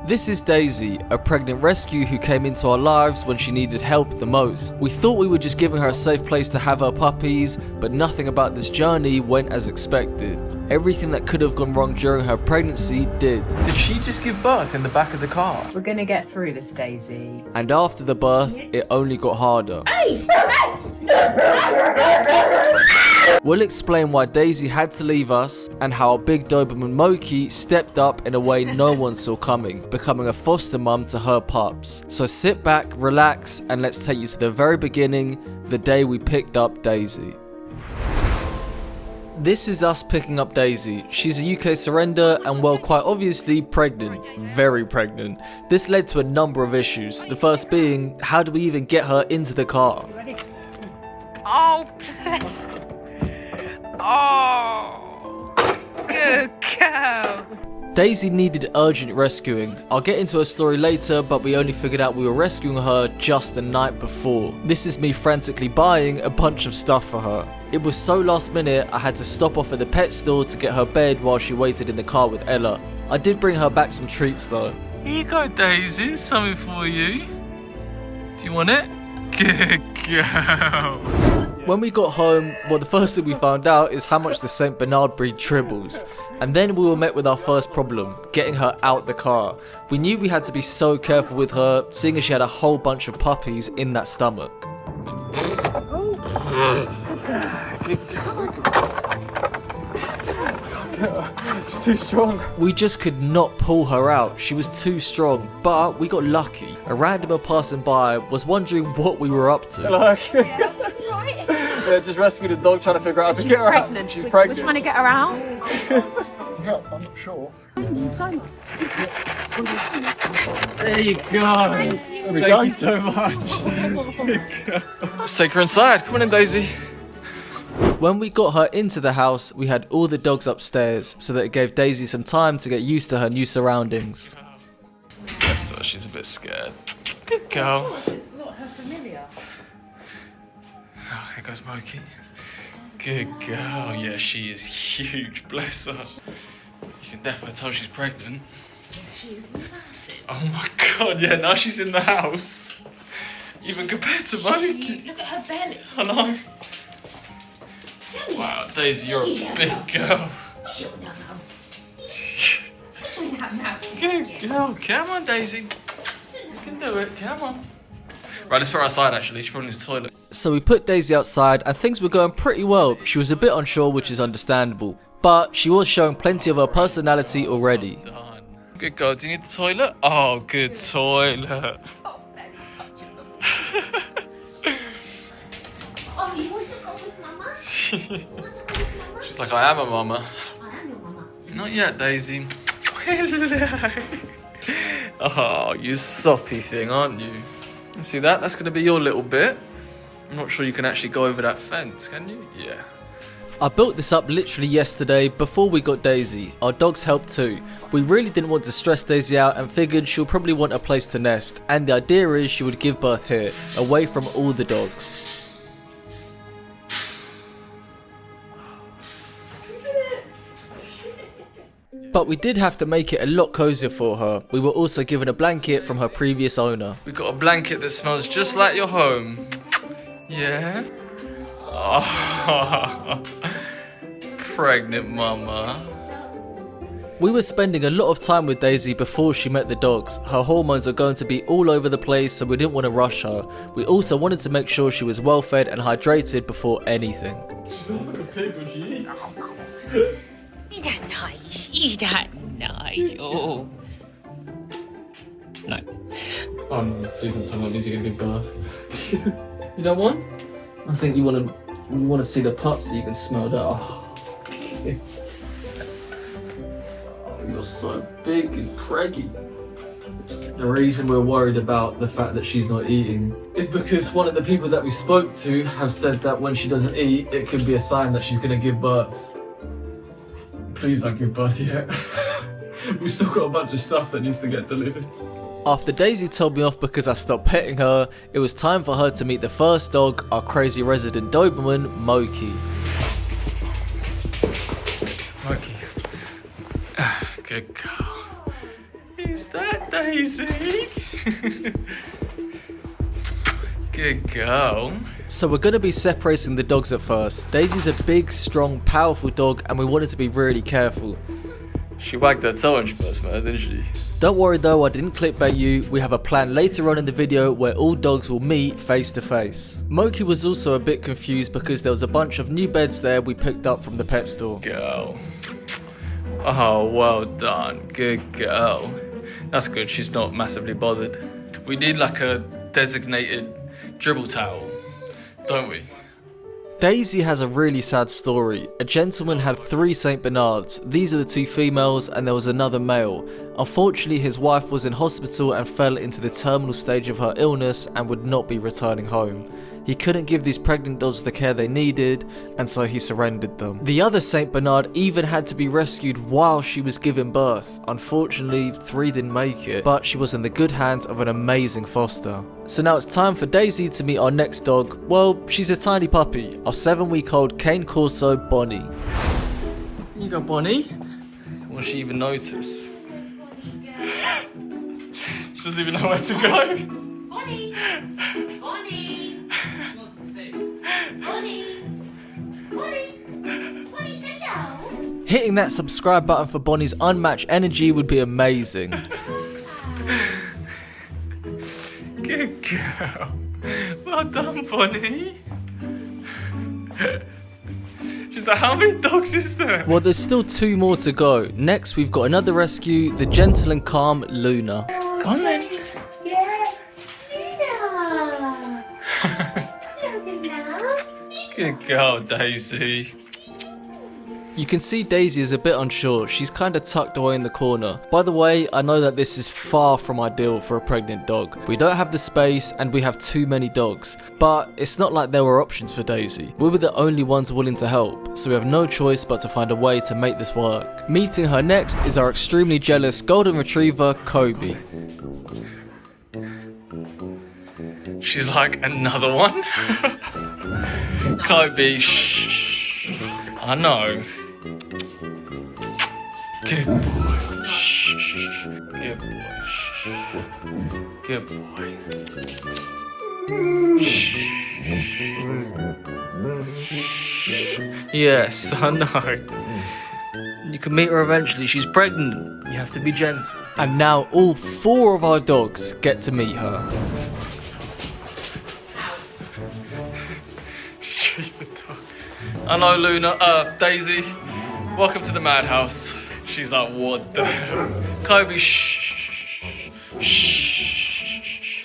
This is Daisy, a pregnant rescue who came into our lives when she needed help the most. We thought we were just giving her a safe place to have her puppies, but nothing about this journey went as expected. Everything that could have gone wrong during her pregnancy did. Did she just give birth in the back of the car? We're gonna get through this, Daisy. And after the birth, it only got harder. We'll explain why Daisy had to leave us and how our big Doberman Moki stepped up in a way no one saw coming, becoming a foster mum to her pups. So sit back, relax, and let's take you to the very beginning, the day we picked up Daisy. This is us picking up Daisy. She's a UK surrender and, well, quite obviously pregnant. Very pregnant. This led to a number of issues. The first being, how do we even get her into the car? Oh, bless. Oh, good girl. Daisy needed urgent rescuing. I'll get into her story later, but we only figured out we were rescuing her just the night before. This is me frantically buying a bunch of stuff for her. It was so last minute, I had to stop off at the pet store to get her bed while she waited in the car with Ella. I did bring her back some treats though. Here you go, Daisy. Something for you. Do you want it? Good girl. When we got home, well, the first thing we found out is how much the St. Bernard breed tribbles. And then we were met with our first problem, getting her out the car. We knew we had to be so careful with her, seeing as she had a whole bunch of puppies in that stomach. She's too strong. We just could not pull her out. She was too strong, but we got lucky. A randomer passing by was wondering what we were up to. Hello. Yeah, just rescued a dog, trying to figure out how to get her out. She's pregnant. We're trying to get her out. Yeah, I'm not sure. There you go. Thank you so much. Let's take her inside. Come on in, Daisy. When we got her into the house, we had all the dogs upstairs, so that it gave Daisy some time to get used to her new surroundings. Bless her, she's a bit scared. Good girl. It's not her familiar. Oh, here goes Moki. Good girl. Yeah, she is huge. Bless her. You can definitely tell she's pregnant. She is massive. Oh my god, yeah, now she's in the house. Even compared to Moki. Look at her belly. I know. Wow, Daisy, you're a big girl. Good girl. Come on, Daisy. You can do it. Come on. Right, let's put her outside, actually. She probably needs the toilet. So we put Daisy outside and things were going pretty well. She was a bit unsure, which is understandable, but she was showing plenty of her personality already. Good girl. Do you need the toilet? Oh, good toilet. Oh, Ben's touching them. Oh, you want to go with Mama? You want to go with Mama? She's like, I am a mama. I am your Mama. Not yet, Daisy. Hello. Oh, you soppy thing, aren't you? See that? That's going to be your little bit. I'm not sure you can actually go over that fence, can you? Yeah. I built this up literally yesterday before we got Daisy. Our dogs helped too. We really didn't want to stress Daisy out and figured she'll probably want a place to nest. And the idea is she would give birth here, away from all the dogs. But we did have to make it a lot cozier for her. We were also given a blanket from her previous owner. We got a blanket that smells just like your home. Yeah? Oh, pregnant mama. We were spending a lot of time with Daisy before she met the dogs. Her hormones are going to be all over the place, so we didn't want to rush her. We also wanted to make sure she was well fed and hydrated before anything. She sounds like a pig when she eats. Is that nice? Is that nice? Oh. No. Please don't tell me that means you're going to give birth. You don't want? I think you want to see the pups that you can smell that. Oh, you're so big and preggy. The reason we're worried about the fact that she's not eating is because one of the people that we spoke to have said that when she doesn't eat, it could be a sign that she's going to give birth. Please don't give birth yet. We've still got a bunch of stuff that needs to get delivered. After Daisy told me off because I stopped petting her, it was time for her to meet the first dog, our crazy resident Doberman, Moki. Moki. Good girl. He's Who's that, Daisy? Good girl. So we're going to be separating the dogs at first. Daisy's a big, strong, powerful dog and we wanted to be really careful. She wagged her tail when she first met her, didn't she? Don't worry though, I didn't clickbait you. We have a plan later on in the video where all dogs will meet face to face. Moki was also a bit confused because there was a bunch of new beds there we picked up from the pet store. Girl. Oh, well done. Good girl. That's good, she's not massively bothered. We need like a designated dribble towel, don't we? Daisy has a really sad story. A gentleman had 3 Saint Bernards. These are the 2 females and there was another male. Unfortunately, his wife was in hospital and fell into the terminal stage of her illness and would not be returning home. He couldn't give these pregnant dogs the care they needed, and so he surrendered them. The other Saint Bernard even had to be rescued while she was giving birth. Unfortunately, 3 didn't make it, but she was in the good hands of an amazing foster. So now it's time for Daisy to meet our next dog. Well, she's a tiny puppy, our 7-week-old Cane Corso Bonnie. Here you go, Bonnie. Will she even notice? She doesn't even know where to go. Bonnie! Bonnie! What's the food? Bonnie! Bonnie! Bonnie, hello! Hitting that subscribe button for Bonnie's unmatched energy would be amazing. Good girl. Well done, Bonnie. She's like, how many dogs is there? Well, there's still 2 more to go. Next, we've got another rescue, the gentle and calm Luna. Come on then. Yeah! Luna! Luna! Good girl, Daisy. You can see Daisy is a bit unsure. She's kind of tucked away in the corner. By the way, I know that this is far from ideal for a pregnant dog. We don't have the space and we have too many dogs. But it's not like there were options for Daisy. We were the only ones willing to help, so we have no choice but to find a way to make this work. Meeting her next is our extremely jealous golden retriever, Kobe. She's like, another one? Kobe, shh. I know. Good boy. Shh. Good boy. Shh. Good boy. Shh. Yes, I know. You can meet her eventually. She's pregnant. You have to be gentle. And now all 4 of our dogs get to meet her. Stupid dog. I know, Luna. Daisy. Welcome to the madhouse. She's like, what the hell? Kobe, shh. Shh.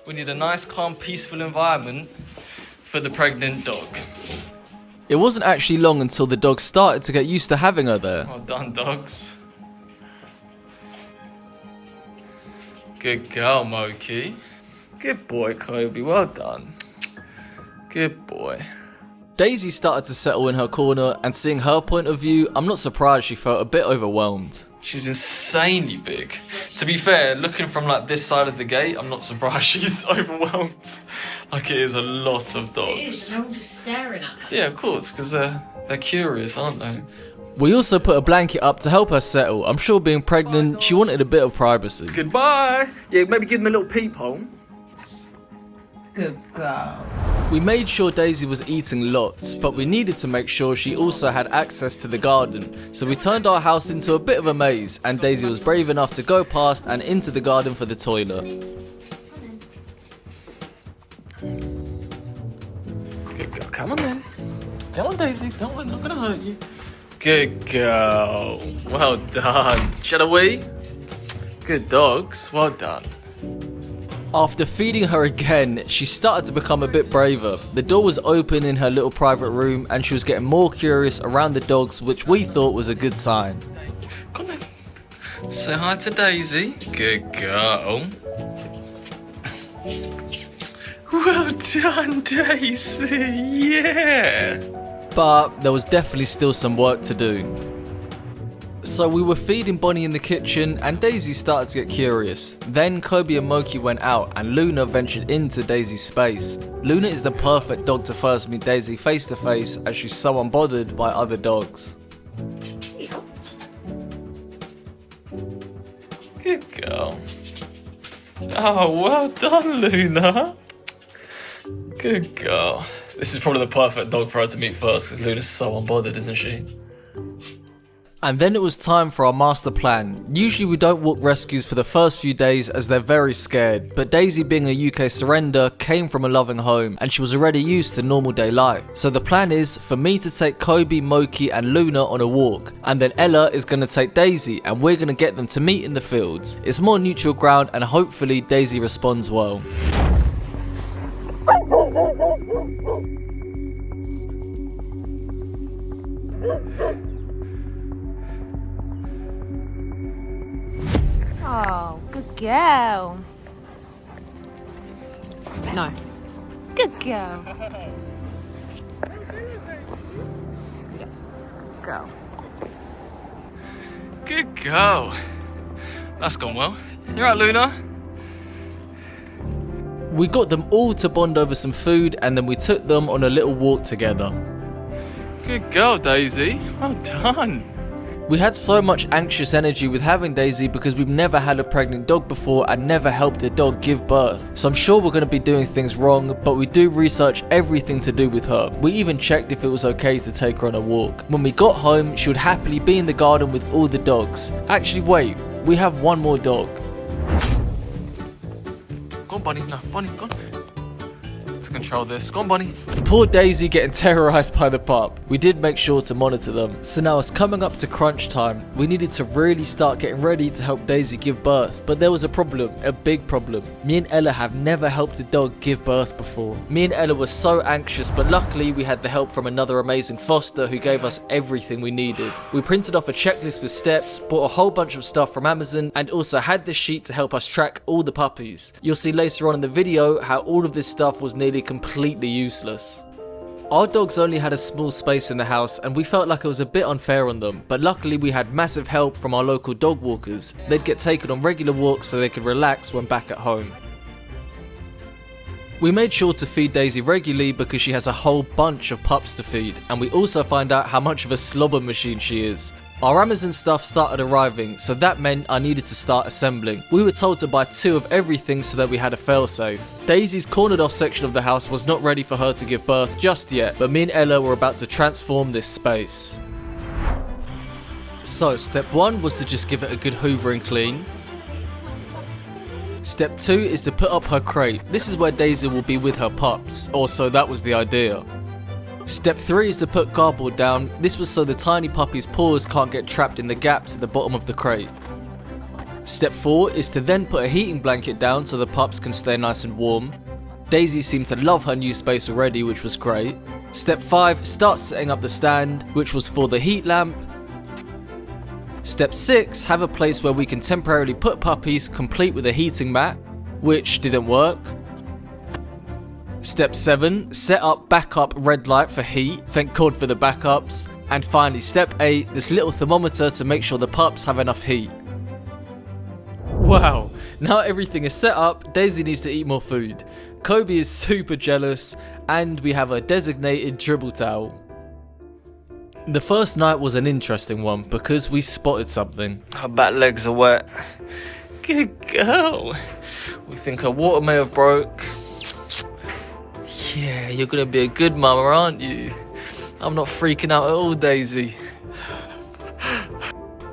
We need a nice, calm, peaceful environment for the pregnant dog. It wasn't actually long until the dogs started to get used to having her there. Well done, dogs. Good girl, Moki. Good boy, Kobe. Well done. Good boy. Daisy started to settle in her corner, and seeing her point of view, I'm not surprised she felt a bit overwhelmed. She's insanely big. To be fair, looking from like this side of the gate, I'm not surprised she's overwhelmed. Like, it is a lot of It is, dogs. they're all just staring at her. Yeah, of course, because they're curious, aren't they? We also put a blanket up to help her settle. I'm sure being pregnant, she wanted a bit of privacy. Goodbye. Yeah, maybe give them a little peephole. Good girl. We made sure Daisy was eating lots, but we needed to make sure she also had access to the garden. So we turned our house into a bit of a maze, and Daisy was brave enough to go past and into the garden for the toilet. Good girl. Come on then. Come on, Daisy. Don't, I'm not going to hurt you. Good girl. Well done. Shall we? Good dogs. Well done. After feeding her again, she started to become a bit braver. The door was open in her little private room and she was getting more curious around the dogs, which we thought was a good sign. Come on then. Say hi to Daisy. Good girl. Well done, Daisy. Yeah. But there was definitely still some work to do. So we were feeding Bonnie in the kitchen and Daisy started to get curious. Then Kobe and Moki went out and Luna ventured into Daisy's space. Luna is the perfect dog to first meet Daisy face to face as she's so unbothered by other dogs. Good girl. Oh, well done, Luna. Good girl. This is probably the perfect dog for her to meet first because Luna's so unbothered, isn't she? And then it was time for our master plan. Usually we don't walk rescues for the first few days as they're very scared, but Daisy, being a UK surrender, came from a loving home and she was already used to normal day life. So the plan is for me to take Kobe, Moki and Luna on a walk, and then Ella is going to take Daisy and we're going to get them to meet in the fields. It's more neutral ground and hopefully Daisy responds well. Oh, good girl. No. Good girl. Yes, good girl. Good girl. That's gone well. You right, Luna? We got them all to bond over some food and then we took them on a little walk together. Good girl, Daisy. Well done. We had so much anxious energy with having Daisy because we've never had a pregnant dog before and never helped a dog give birth. So I'm sure we're going to be doing things wrong, but we do research everything to do with her. We even checked if it was okay to take her on a walk. When we got home, she would happily be in the garden with all the dogs. Actually, wait, we have one more dog. Go on, Bunny. No, Bunny, go on. To control this. Go on, Bunny. Poor Daisy getting terrorized by the pup. We did make sure to monitor them. So now it's coming up to crunch time. We needed to really start getting ready to help Daisy give birth. But there was a problem, a big problem. Me and Ella have never helped a dog give birth before. Me and Ella were so anxious, but luckily we had the help from another amazing foster who gave us everything we needed. We printed off a checklist with steps, bought a whole bunch of stuff from Amazon, and also had this sheet to help us track all the puppies. You'll see later on in the video how all of this stuff was nearly completely useless. Our dogs only had a small space in the house and we felt like it was a bit unfair on them, but luckily we had massive help from our local dog walkers. They'd get taken on regular walks so they could relax when back at home. We made sure to feed Daisy regularly because she has a whole bunch of pups to feed, and we also find out how much of a slobber machine she is. Our Amazon stuff started arriving, so that meant I needed to start assembling. We were told to buy 2 of everything so that we had a failsafe. Daisy's cornered off section of the house was not ready for her to give birth just yet, but me and Ella were about to transform this space. So step 1 was to just give it a good hoover and clean. Step 2 is to put up her crate. This is where Daisy will be with her pups, or so that was the idea. Step 3 is to put cardboard down. This was so the tiny puppy's paws can't get trapped in the gaps at the bottom of the crate. Step 4 is to then put a heating blanket down so the pups can stay nice and warm. Daisy seems to love her new space already, which was great. Step 5, start setting up the stand, which was for the heat lamp. Step 6, have a place where we can temporarily put puppies, complete with a heating mat, which didn't work. Step 7, set up backup red light for heat, thank God for the backups. And finally step 8, this little thermometer to make sure the pups have enough heat. Wow, now everything is set up, Daisy needs to eat more food. Kobe is super jealous, and we have a designated dribble towel. The first night was an interesting one because we spotted something. Her back legs are wet. Good girl. We think her water may have broke. Yeah, you're gonna be a good mama, aren't you? I'm not freaking out at all, Daisy.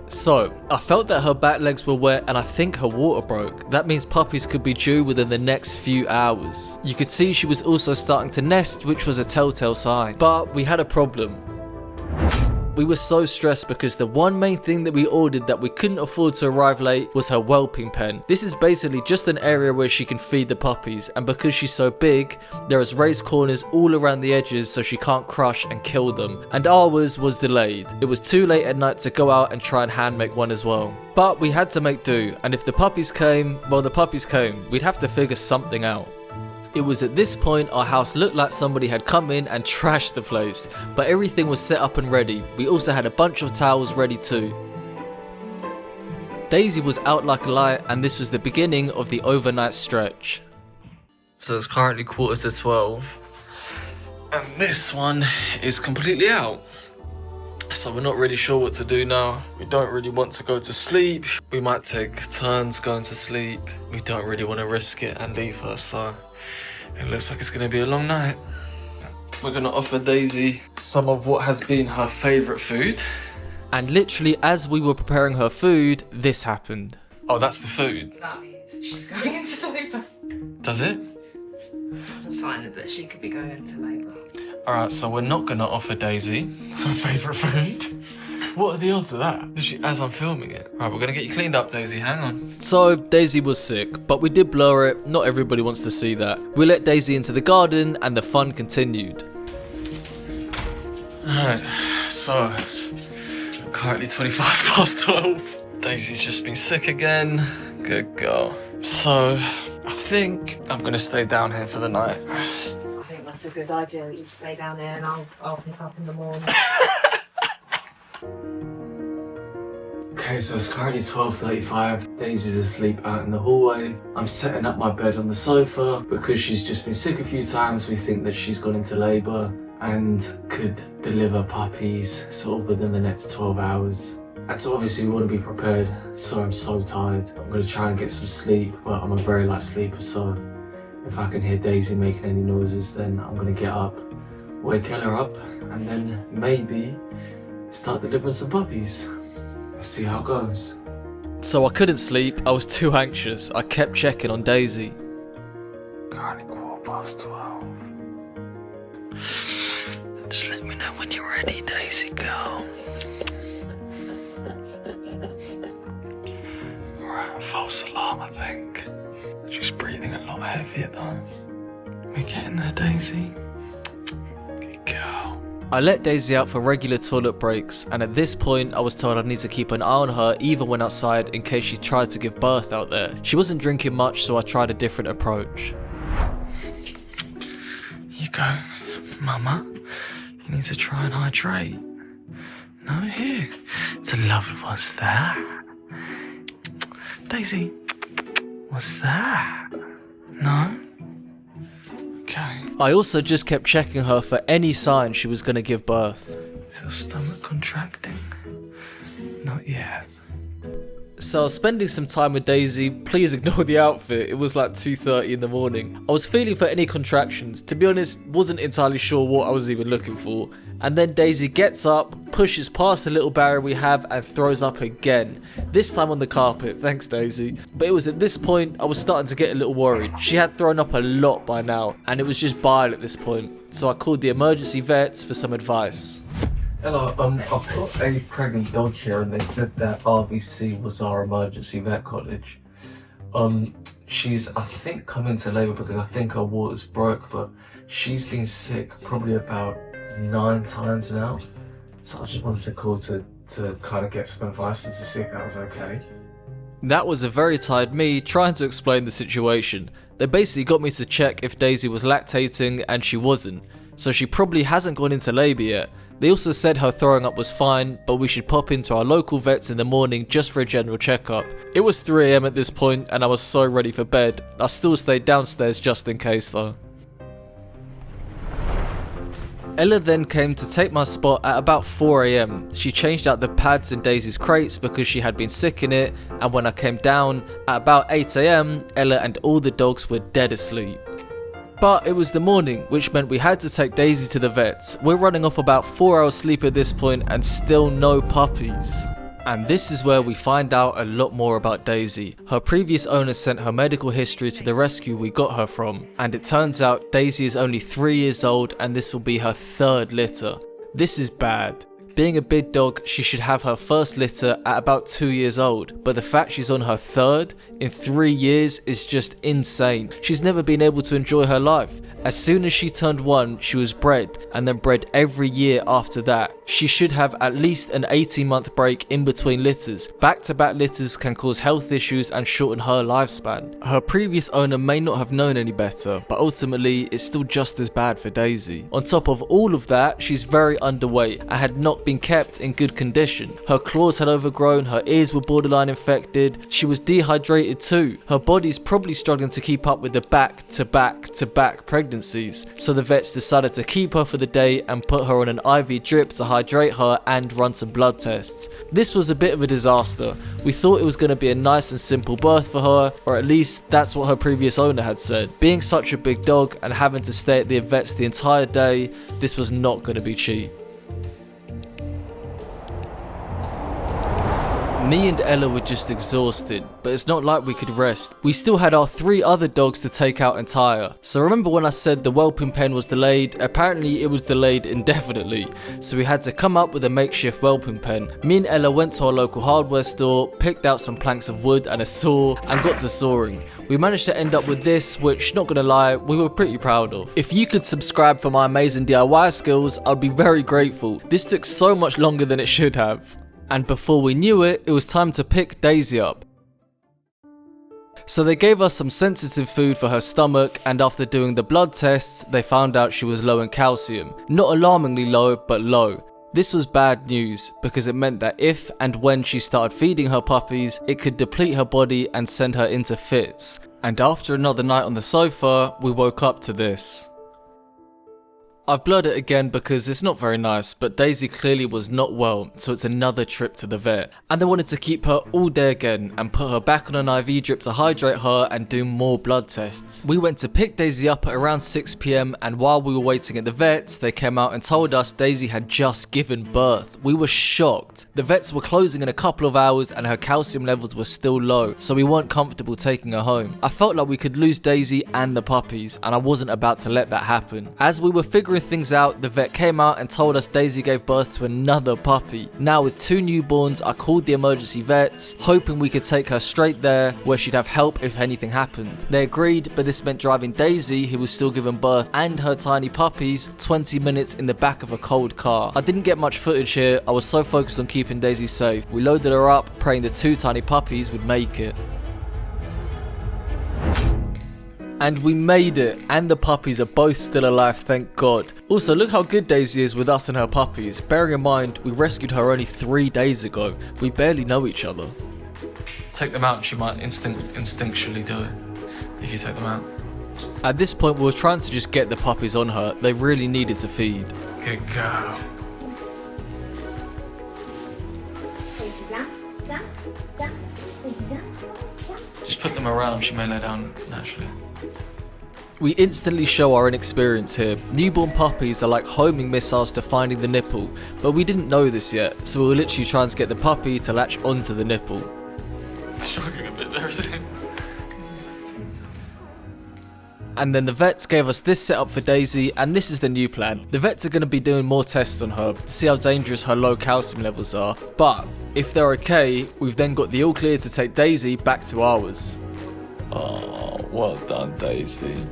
So, I felt that her back legs were wet and I think her water broke. That means puppies could be due within the next few hours. You could see she was also starting to nest, which was a telltale sign. But we had a problem. We were so stressed because the one main thing that we ordered that we couldn't afford to arrive late was her whelping pen. This is basically just an area where she can feed the puppies, and because she's so big, there is raised corners all around the edges so she can't crush and kill them. And ours was delayed. It was too late at night to go out and try and hand make one as well. But we had to make do, and if the puppies came, well, the puppies came. We'd have to figure something out. It was at this point our house looked like somebody had come in and trashed the place, but everything was set up and ready. We also had a bunch of towels ready too. Daisy was out like a light, and this was the beginning of the overnight stretch. So it's currently 11:45, and this one is completely out. So we're not really sure what to do now. We don't really want to go to sleep. We might take turns going to sleep. We don't really want to risk it and leave her, so it looks like it's going to be a long night. We're going to offer Daisy some of what has been her favourite food. And literally as we were preparing her food, this happened. Oh, that's the food. That means she's going into labour. Does it? It's a sign that she could be going into labour. Alright, so we're not going to offer Daisy her favourite food. What are the odds of that? As I'm filming it. Alright, we're going to get you cleaned up, Daisy. Hang on. So Daisy was sick, but we did blur it. Not everybody wants to see that. We let Daisy into the garden and the fun continued. Alright, so currently 25 past 12. Daisy's just been sick again. Good girl. So I think I'm going to stay down here for the night. I think that's a good idea that you stay down there and I'll pick up in the morning. Okay, so it's currently 12:35. Daisy's asleep out in the hallway. I'm setting up my bed on the sofa. Because she's just been sick a few times, we think that she's gone into labour and could deliver puppies sort of within the next 12 hours. And so obviously we want to be prepared. So I'm so tired. I'm going to try and get some sleep, but I'm a very light sleeper, so if I can hear Daisy making any noises, then I'm going to get up, wake Ella up, and then maybe start delivering some puppies. Let's see how it goes. So I couldn't sleep, I was too anxious. I kept checking on Daisy. Currently 12:15. Just let me know when you're ready, Daisy girl. Alright, false alarm, I think. She's breathing a lot heavier though. We're getting there, Daisy. Good girl. I let Daisy out for regular toilet breaks, and at this point I was told I need to keep an eye on her even when outside in case she tried to give birth out there. She wasn't drinking much, so I tried a different approach. You go, Mama. You need to try and hydrate. No, here. It's a lovely. What's that? Daisy, what's that? No? Okay. I also just kept checking her for any sign she was going to give birth. Is your stomach contracting? Not yet. So I was spending some time with Daisy. Please ignore the outfit, it was like 2:30 in the morning. I was feeling for any contractions. To be honest, wasn't entirely sure what I was even looking for. And then Daisy gets up, pushes past the little barrier we have and throws up again. This time on the carpet, thanks Daisy. But it was at this point I was starting to get a little worried. She had thrown up a lot by now and it was just bile at this point. So I called the emergency vets for some advice. Hello, I've got a pregnant dog here and they said that RBC was our emergency vet college. She's, I think, come into labour because I think her waters broke, but she's been sick probably about 9 times now. So I just wanted to call to kind of get some advice and to see if that was okay. That was a very tired me trying to explain the situation. They basically got me to check if Daisy was lactating and she wasn't, so she probably hasn't gone into labour yet. They also said her throwing up was fine, but we should pop into our local vets in the morning just for a general checkup. It was 3 AM at this point and I was so ready for bed. I still stayed downstairs just in case though. Ella then came to take my spot at about 4 AM. She changed out the pads in Daisy's crates because she had been sick in it, and when I came down at about 8 AM, Ella and all the dogs were dead asleep. But it was the morning, which meant we had to take Daisy to the vets. We're running off about 4 hours sleep at this point and still no puppies. And this is where we find out a lot more about Daisy. Her previous owner sent her medical history to the rescue we got her from, and it turns out Daisy is only 3 years old and this will be her 3rd litter. This is bad. Being a big dog, she should have her first litter at about 2 years old, but the fact she's on her 3rd in 3 years is just insane. She's never been able to enjoy her life. As soon as she turned 1, she was bred, and then bred every year after that. She should have at least an 18-month break in between litters. Back-to-back litters can cause health issues and shorten her lifespan. Her previous owner may not have known any better, but ultimately it's still just as bad for Daisy. On top of all of that, she's very underweight and had not been kept in good condition. Her claws had overgrown, her ears were borderline infected, she was dehydrated too. Her body's probably struggling to keep up with the back-to-back-to-back pregnancies, so the vets decided to keep her for the the day and put her on an IV drip to hydrate her and run some blood tests. This was a bit of a disaster. We thought it was going to be a nice and simple birth for her, or at least that's what her previous owner had said. Being such a big dog and having to stay at the vets the entire day, this was not going to be cheap. Me and Ella were just exhausted, but it's not like we could rest. We still had our 3 other dogs to take out and tire. So remember when I said the whelping pen was delayed? Apparently it was delayed indefinitely. So we had to come up with a makeshift whelping pen. Me and Ella went to our local hardware store, picked out some planks of wood and a saw, and got to sawing. We managed to end up with this, which, not gonna lie, we were pretty proud of. If you could subscribe for my amazing DIY skills, I'd be very grateful. This took so much longer than it should have. And before we knew it, it was time to pick Daisy up. So they gave us some sensitive food for her stomach, and after doing the blood tests, they found out she was low in calcium. Not alarmingly low, but low. This was bad news, because it meant that if and when she started feeding her puppies, it could deplete her body and send her into fits. And after another night on the sofa, we woke up to this. I've blurred it again because it's not very nice, but Daisy clearly was not well, so it's another trip to the vet. And they wanted to keep her all day again and put her back on an IV drip to hydrate her and do more blood tests. We went to pick Daisy up at around 6 PM, and while we were waiting at the vets, they came out and told us Daisy had just given birth. We were shocked. The vets were closing in a couple of hours and her calcium levels were still low, so we weren't comfortable taking her home. I felt like we could lose Daisy and the puppies, and I wasn't about to let that happen. As we were figuring things out, the vet came out and told us Daisy gave birth to another puppy. Now with 2 newborns, I called the emergency vets, hoping we could take her straight there where she'd have help if anything happened. They agreed, but this meant driving Daisy, who was still giving birth, and her tiny puppies 20 minutes in the back of a cold car. I didn't get much footage here, I was so focused on keeping Daisy safe. We loaded her up, praying the 2 tiny puppies would make it. And we made it, and the puppies are both still alive, thank God. Also, look how good Daisy is with us and her puppies. Bearing in mind, we rescued her only 3 days ago. We barely know each other. Take them out, she might instinctually do it if you take them out. At this point, we were trying to just get the puppies on her. They really needed to feed. Good girl. Daisy down, down, down, Daisy down, down. Just put them around, she may lay down naturally. We instantly show our inexperience here. Newborn puppies are like homing missiles to finding the nipple, but we didn't know this yet, so we were literally trying to get the puppy to latch onto the nipple. Struggling a bit there, isn't it? And then the vets gave us this setup for Daisy, and this is the new plan. The vets are going to be doing more tests on her to see how dangerous her low calcium levels are, but if they're okay, we've then got the all clear to take Daisy back to ours. Oh, well done, Daisy.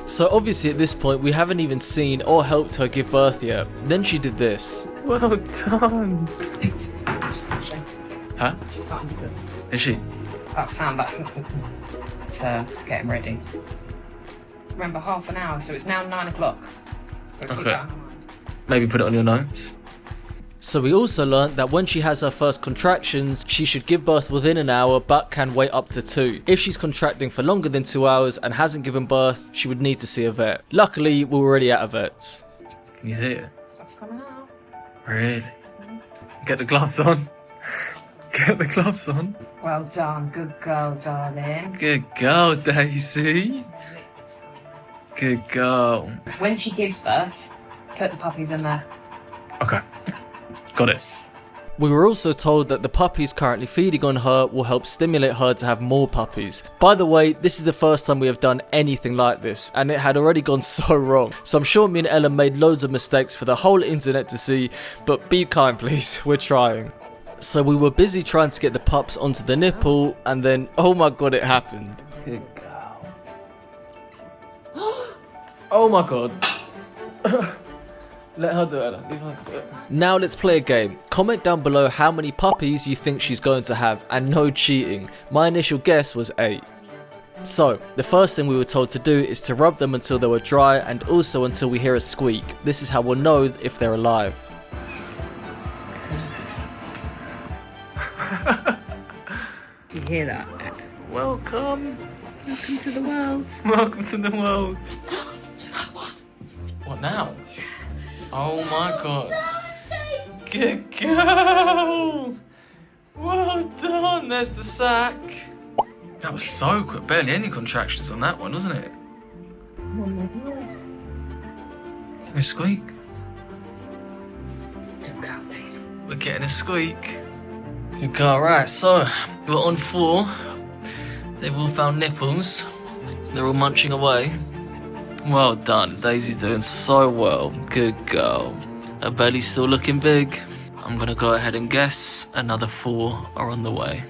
So obviously at this point we haven't even seen or helped her give birth yet. Then she did this. Well done. Huh? She's starting to cook. Is she? That sound back. That's her getting ready. Remember, half an hour, so it's now 9 o'clock. So keep Okay. that in mind. Maybe put it on your notes. So we also learnt that when she has her first contractions, she should give birth within an hour but can wait up to 2. If she's contracting for longer than 2 hours and hasn't given birth, she would need to see a vet. Luckily, we're already at a vet's. Can you see it? Stuff's coming out. Really? Get the gloves on. Get the gloves on. Well done, good girl, darling. Good girl, Daisy. Good girl. When she gives birth, put the puppies in there. Okay. Got it. We were also told that the puppies currently feeding on her will help stimulate her to have more puppies. By the way, this is the first time we have done anything like this, and it had already gone so wrong. So I'm sure me and Ella made loads of mistakes for the whole internet to see, but be kind please, we're trying. So we were busy trying to get the pups onto the nipple, and then, oh my god, it happened. Good girl. Oh my god. Let her do it, Ella. Leave her to do it. Now let's play a game. Comment down below how many puppies you think she's going to have, and no cheating. My initial guess was 8. So, the first thing we were told to do is to rub them until they were dry, and also until we hear a squeak. This is how we'll know if they're alive. You hear that? Welcome. Welcome to the world. Welcome to the world. What now? Oh my god. Daisy. Good girl! Well done, there's the sack. That was so quick, barely any contractions on that one, wasn't it? Oh my goodness. Can we squeak? Good girl, Daisy. We're getting a squeak. Good girl, right, so we're on 4. They've all found nipples. They're all munching away. Well done, Daisy's doing so well. Good girl. Her belly's still looking big. I'm gonna go ahead and guess another 4 are on the way.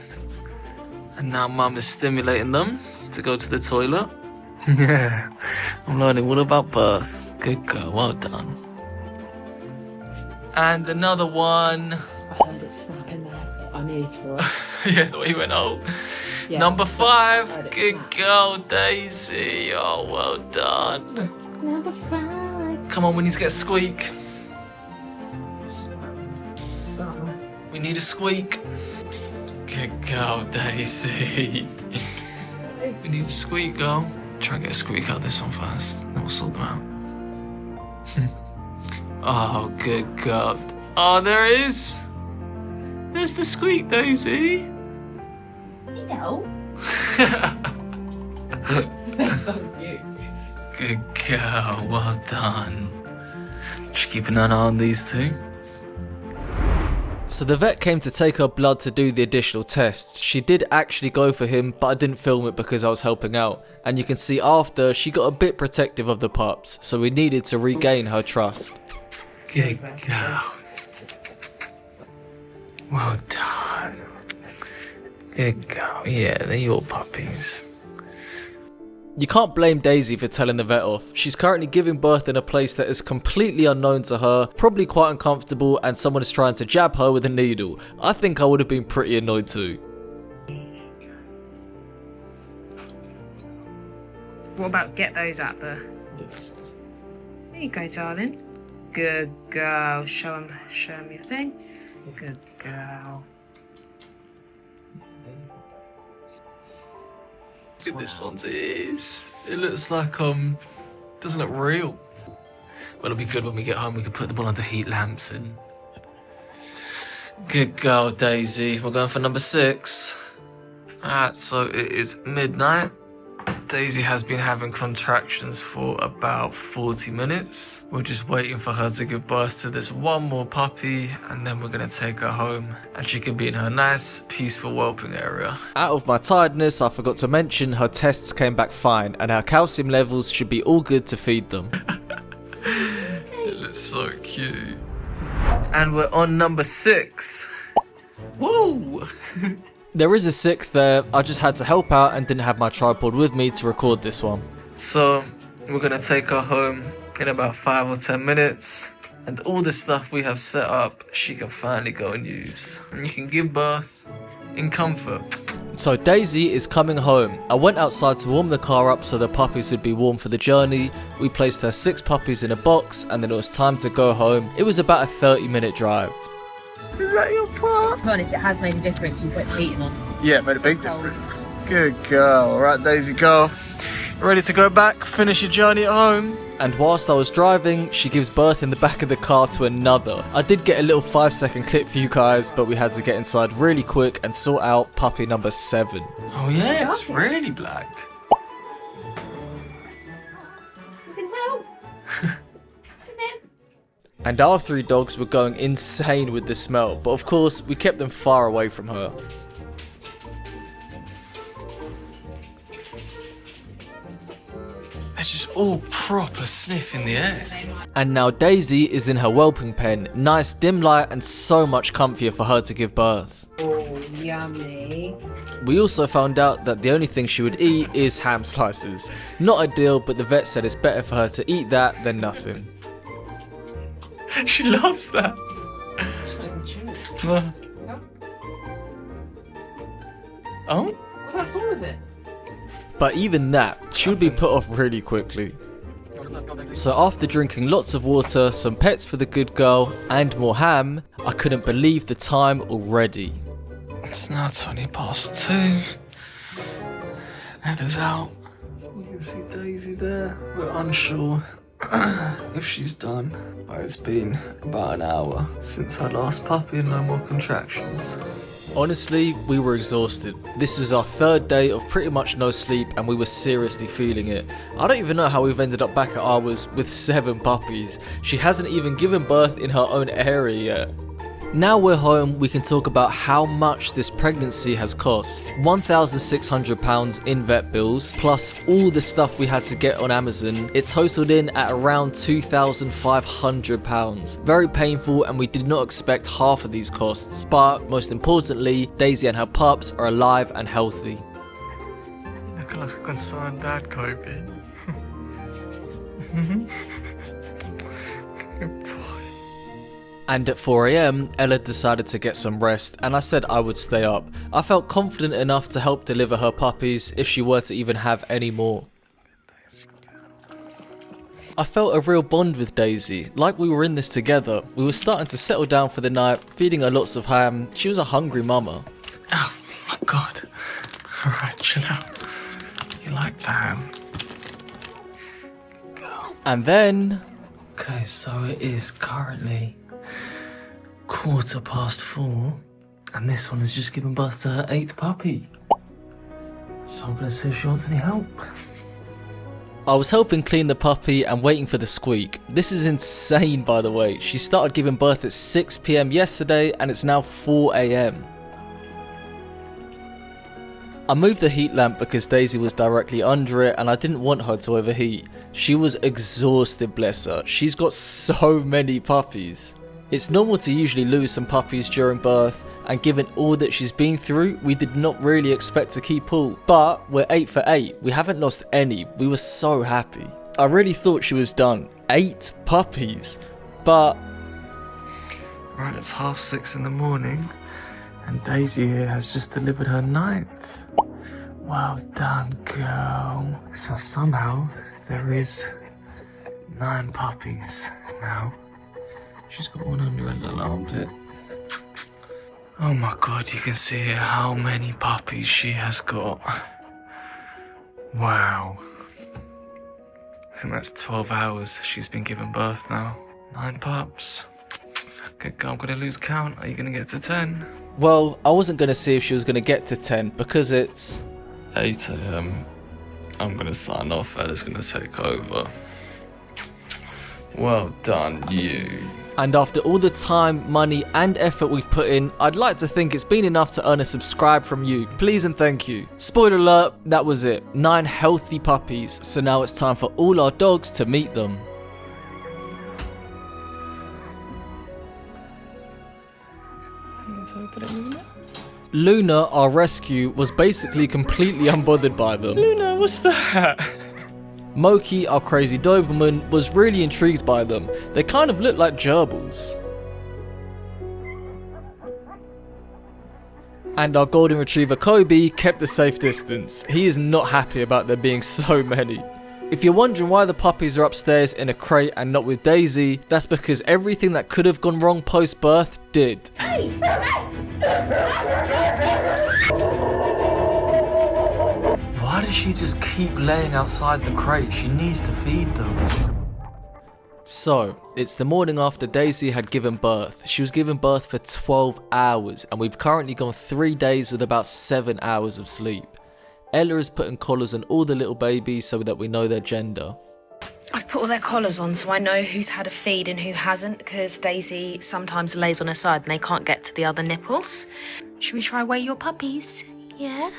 And now Mum is stimulating them to go to the toilet. Yeah, I'm learning all about birth. Good girl, well done. And another one. I heard it snapping there. I nearly threw it. Yeah, the way you went, oh. Yeah. Number 5. Heard it Good snap. girl, Daisy. Oh, well done. Number 5. Come on, we need to get a squeak. We need a squeak. Good girl, Daisy. We need a squeak, girl. Try and get a squeak out of this one first, then we'll sort them out. Oh, good girl. Oh, there it is. There's the squeak, Daisy. No. That's so cute. Good girl, well done. Just keeping an eye on these two. So the vet came to take her blood to do the additional tests. She did actually go for him, but I didn't film it because I was helping out. And you can see after, she got a bit protective of the pups, so we needed to regain her trust. Good girl. Well done. Good girl. Yeah, they're your puppies. You can't blame Daisy for telling the vet off. She's currently giving birth in a place that is completely unknown to her, probably quite uncomfortable, and someone is trying to jab her with a needle. I think I would have been pretty annoyed too. What about get those out there? There you go, darling. Good girl. Show him your thing. Good girl. Look at this one's ears. It looks like, doesn't look real. Well, it'll be good when we get home, we can put them all under heat lamps and... Good girl, Daisy. We're going for number 6. Alright, so it is midnight. Daisy has been having contractions for about 40 minutes. We're just waiting for her to give birth to this one more puppy, and then we're gonna take her home and she can be in her nice, peaceful whelping area. Out of my tiredness, I forgot to mention her tests came back fine and her calcium levels should be all good to feed them. It looks so cute. And we're on number 6. Woo! There is a 6th there, I just had to help out and didn't have my tripod with me to record this one. So, we're gonna take her home in about 5 or 10 minutes. And all the stuff we have set up, she can finally go and use. And you can give birth in comfort. So Daisy is coming home. I went outside to warm the car up so the puppies would be warm for the journey. We placed her 6 puppies in a box and then it was time to go home. It was about a 30-minute drive. Is that your part? To be honest, it has made a difference. You've put the heating on. Yeah, it made a big difference. Good girl. All right, Daisy, go. Ready to go back, finish your journey at home? And whilst I was driving, she gives birth in the back of the car to another. I did get a little 5-second clip for you guys, but we had to get inside really quick and sort out puppy number 7. Oh yeah, it's really black. You can help. And our 3 dogs were going insane with the smell, but of course we kept them far away from her. They're just all proper sniff in the air. And now Daisy is in her whelping pen, nice dim light and so much comfier for her to give birth. Oh, yummy. We also found out that the only thing she would eat is ham slices. Not ideal, but the vet said it's better for her to eat that than nothing. She loves that. Oh? That's all of it. But even that, she would be put off really quickly. So after drinking lots of water, some pets for the good girl, and more ham, I couldn't believe the time already. It's now 2:20. Ella's out. You can see Daisy there. We're unsure if she's done. But it's been about an hour since her last puppy and no more contractions. Honestly, we were exhausted. This was our third day of pretty much no sleep and we were seriously feeling it. I don't even know how we've ended up back at ours with 7 puppies. She hasn't even given birth in her own area yet. Now we're home, we can talk about how much this pregnancy has cost. £1,600 in vet bills, plus all the stuff we had to get on Amazon. It totaled in at around £2,500. Very painful, and we did not expect half of these costs. But most importantly, Daisy and her pups are alive and healthy. Look like a concerned dad, Kobe. Good boy. And at 4 AM, Ella decided to get some rest, and I said I would stay up. I felt confident enough to help deliver her puppies if she were to even have any more. I felt a real bond with Daisy, like we were in this together. We were starting to settle down for the night, feeding her lots of ham. She was a hungry mama. Oh my god. Alright, chill out. You like the ham? Go. And then... Okay, so it is currently 4:15, and this one has just given birth to her 8th puppy. So I'm gonna see if she wants any help. I was helping clean the puppy and waiting for the squeak. This is insane, by the way. She started giving birth at 6 PM yesterday and it's now 4 AM. I moved the heat lamp because Daisy was directly under it and I didn't want her to overheat. She was exhausted, bless her. She's got so many puppies. It's normal to usually lose some puppies during birth, and given all that she's been through, we did not really expect to keep all. But we're 8 for 8. We haven't lost any. We were so happy. I really thought she was done. 8 puppies. But... Right, it's 6:30 in the morning, and Daisy here has just delivered her 9th. Well done, girl. So somehow there is 9 puppies now. She's got one under her little armpit. Oh my god, you can see here how many puppies she has got. Wow. I think that's 12 hours she's been giving birth now. 9 pups. Okay, girl, I'm gonna lose count. Are you gonna get to 10? well, I wasn't going to see if she was going to get to 10 because it's... 8 AM. I'm gonna sign off. Ella's gonna take over. Well done, you. And after all the time, money and effort we've put in, I'd like to think it's been enough to earn a subscribe from you. Please and thank you. Spoiler alert, that was it. 9 healthy puppies, so now it's time for all our dogs to meet them. Luna, our rescue, was basically completely unbothered by them. Luna, what's that? Moki, our crazy Doberman, was really intrigued by them. They kind of look like gerbils. And our golden retriever Kobe kept a safe distance. He is not happy about there being so many. If you're wondering why the puppies are upstairs in a crate and not with Daisy, that's because everything that could have gone wrong post-birth did. Why does she just keep laying outside the crate? She needs to feed them. So, it's the morning after Daisy had given birth. She was given birth for 12 hours and we've currently gone 3 days with about 7 hours of sleep. Ella is putting collars on all the little babies so that we know their gender. I've put all their collars on so I know who's had a feed and who hasn't, because Daisy sometimes lays on her side and they can't get to the other nipples. Should we try weigh your puppies? Yeah?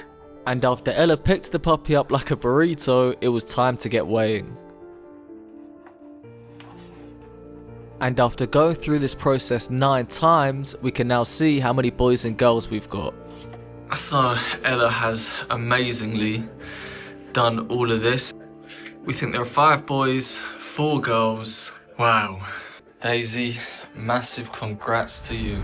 And after Ella picked the puppy up like a burrito, it was time to get weighing. And after going through this process 9 times, we can now see how many boys and girls we've got. So, Ella has amazingly done all of this. We think there are 5 boys, 4 girls. Wow. Daisy, massive congrats to you.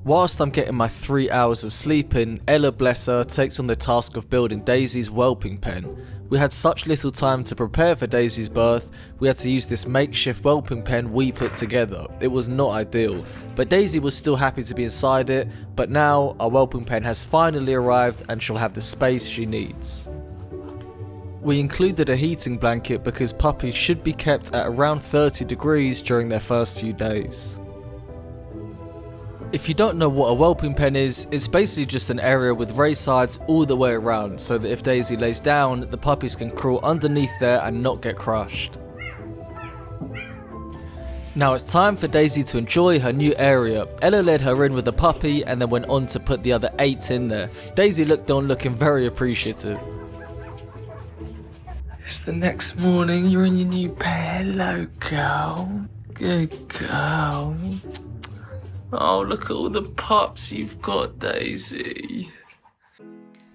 Whilst I'm getting my 3 hours of sleep in, Ella, bless her, takes on the task of building Daisy's whelping pen. We had such little time to prepare for Daisy's birth, we had to use this makeshift whelping pen we put together. It was not ideal, but Daisy was still happy to be inside it, but now our whelping pen has finally arrived and she'll have the space she needs. We included a heating blanket because puppies should be kept at around 30 degrees during their first few days. If you don't know what a whelping pen is, it's basically just an area with raised sides all the way around so that if Daisy lays down, the puppies can crawl underneath there and not get crushed. Now it's time for Daisy to enjoy her new area. Ella led her in with the puppy and then went on to put the other 8 in there. Daisy looked on looking very appreciative. It's the next morning, you're in your new bed. Hello, girl. Good girl. Oh, look at all the pups you've got, Daisy.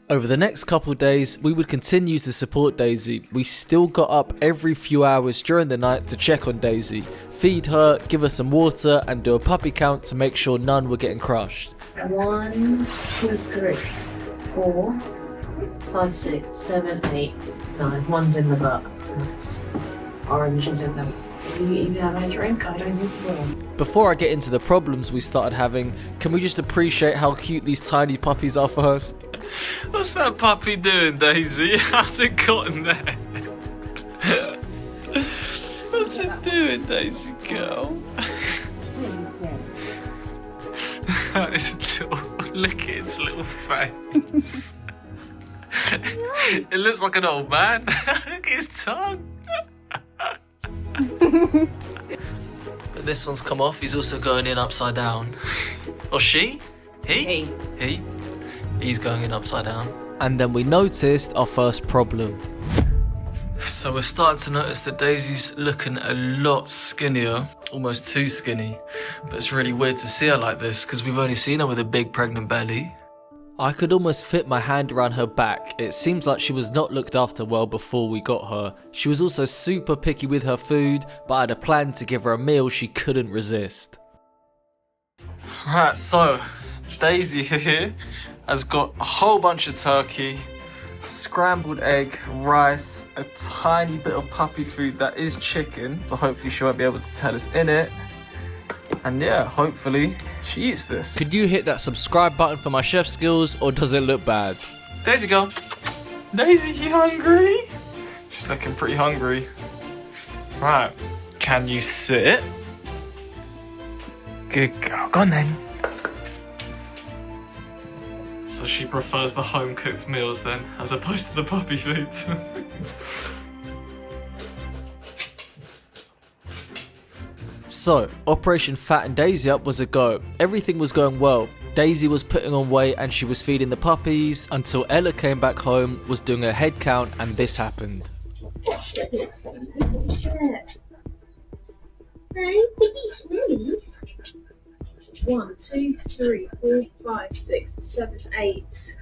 Over the next couple days, we would continue to support Daisy. We still got up every few hours during the night to check on Daisy, feed her, give her some water, and do a puppy count to make sure none were getting crushed. 1, 2, 3, 4, 5, 6, 7, 8, 9. One's in the butt. Nice. Orange is in them. If you have a drink, I don't think you will. Before I get into the problems we started having, can we just appreciate how cute these tiny puppies are first? What's that puppy doing, Daisy? How's it gotten there? What's it doing, Daisy girl? Look at its little face. It looks like an old man. Look at his tongue. But this one's come off. He's also going in upside down. Or she? He? He's going in upside down. And then we noticed our first problem. So we're starting to notice that Daisy's looking a lot skinnier, almost too skinny. But it's really weird to see her like this because we've only seen her with a big pregnant belly. I could almost fit my hand around her back. It seems like she was not looked after well before we got her. She was also super picky with her food, but I had a plan to give her a meal she couldn't resist. Right, so Daisy here has got a whole bunch of turkey, scrambled egg, rice, a tiny bit of puppy food that is chicken. So hopefully she won't be able to tell us in it. And yeah, hopefully she eats this. Could you hit that subscribe button for my chef skills, or does it look bad? Daisy girl. Daisy, you hungry? She's looking pretty hungry. Right, can you sit? Good girl, go on then. So she prefers the home-cooked meals then, as opposed to the puppy food. So, Operation Fatten Daisy Up was a go. Everything was going well. Daisy was putting on weight and she was feeding the puppies until Ella came back home, was doing a head count, and this happened. To be smelly. 1, 2, 3, 4, 5, 6, 7, 8,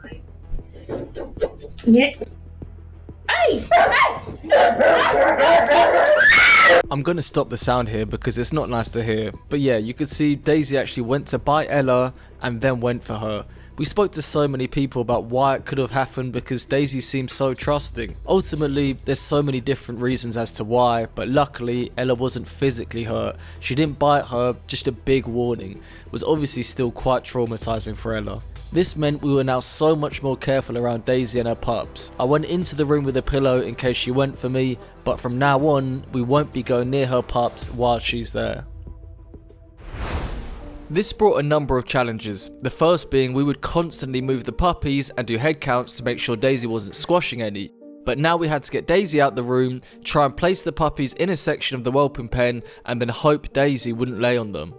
9. Yeah. Hey! I'm gonna stop the sound here because it's not nice to hear. But yeah, you could see Daisy actually went to bite Ella and then went for her. We spoke to so many people about why it could have happened because Daisy seems so trusting. Ultimately, there's so many different reasons as to why, but luckily Ella wasn't physically hurt. She didn't bite her, just a big warning. It was obviously still quite traumatizing for Ella. This meant we were now so much more careful around Daisy and her pups. I went into the room with a pillow in case she went for me, but from now on, we won't be going near her pups while she's there. This brought a number of challenges, the first being we would constantly move the puppies and do head counts to make sure Daisy wasn't squashing any. But now we had to get Daisy out the room, try and place the puppies in a section of the whelping pen, and then hope Daisy wouldn't lay on them.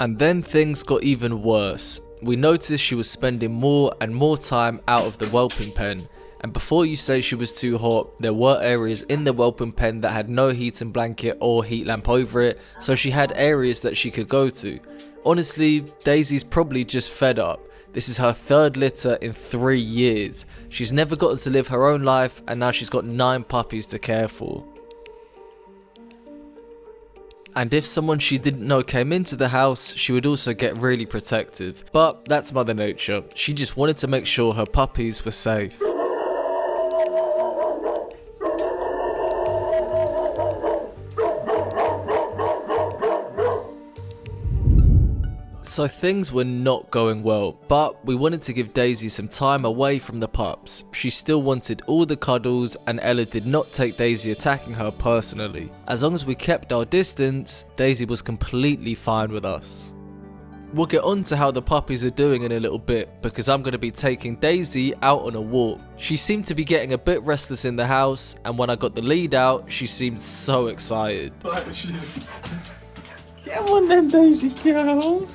And then things got even worse. We noticed she was spending more and more time out of the whelping pen. And before you say she was too hot, there were areas in the whelping pen that had no heating blanket or heat lamp over it, so she had areas that she could go to. Honestly, Daisy's probably just fed up. This is her third litter in 3 years. She's never gotten to live her own life, and now she's got 9 puppies to care for. And if someone she didn't know came into the house, she would also get really protective. But that's Mother Nature. She just wanted to make sure her puppies were safe. So things were not going well, but we wanted to give Daisy some time away from the pups. She still wanted all the cuddles, and Ella did not take Daisy attacking her personally. As long as we kept our distance, Daisy was completely fine with us. We'll get on to how the puppies are doing in a little bit, because I'm going to be taking Daisy out on a walk. She seemed to be getting a bit restless in the house, and when I got the lead out, she seemed so excited. Come on then, Daisy girl.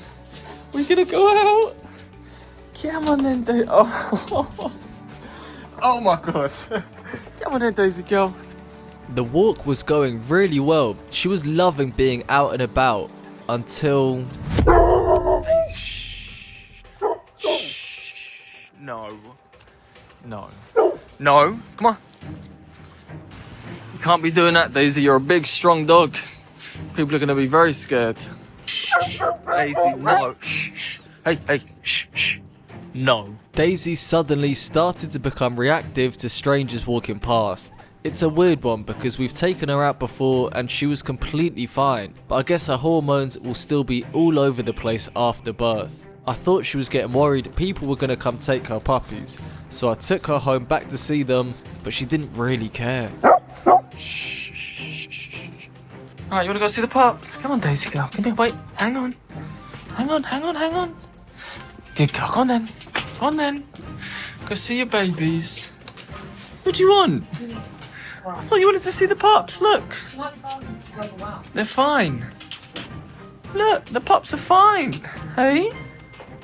We're gonna go out. Come on then, Daisy. Oh my God. Come on then, Daisy girl. The walk was going really well. She was loving being out and about until... No. No. Come on. You can't be doing that, Daisy. You're a big, strong dog. People are going to be very scared. Daisy, no. Hey, shh. No. Daisy suddenly started to become reactive to strangers walking past. It's a weird one because we've taken her out before and she was completely fine, but I guess her hormones will still be all over the place after birth. I thought she was getting worried people were going to come take her puppies, so I took her home back to see them, but she didn't really care. Alright, you want to go see the pups? Come on, Daisy girl. Come here, wait. Hang on. Good girl, go on then. Go see your babies. What do you want? I thought you wanted to see the pups. Look. They're fine. Look, the pups are fine. Hey?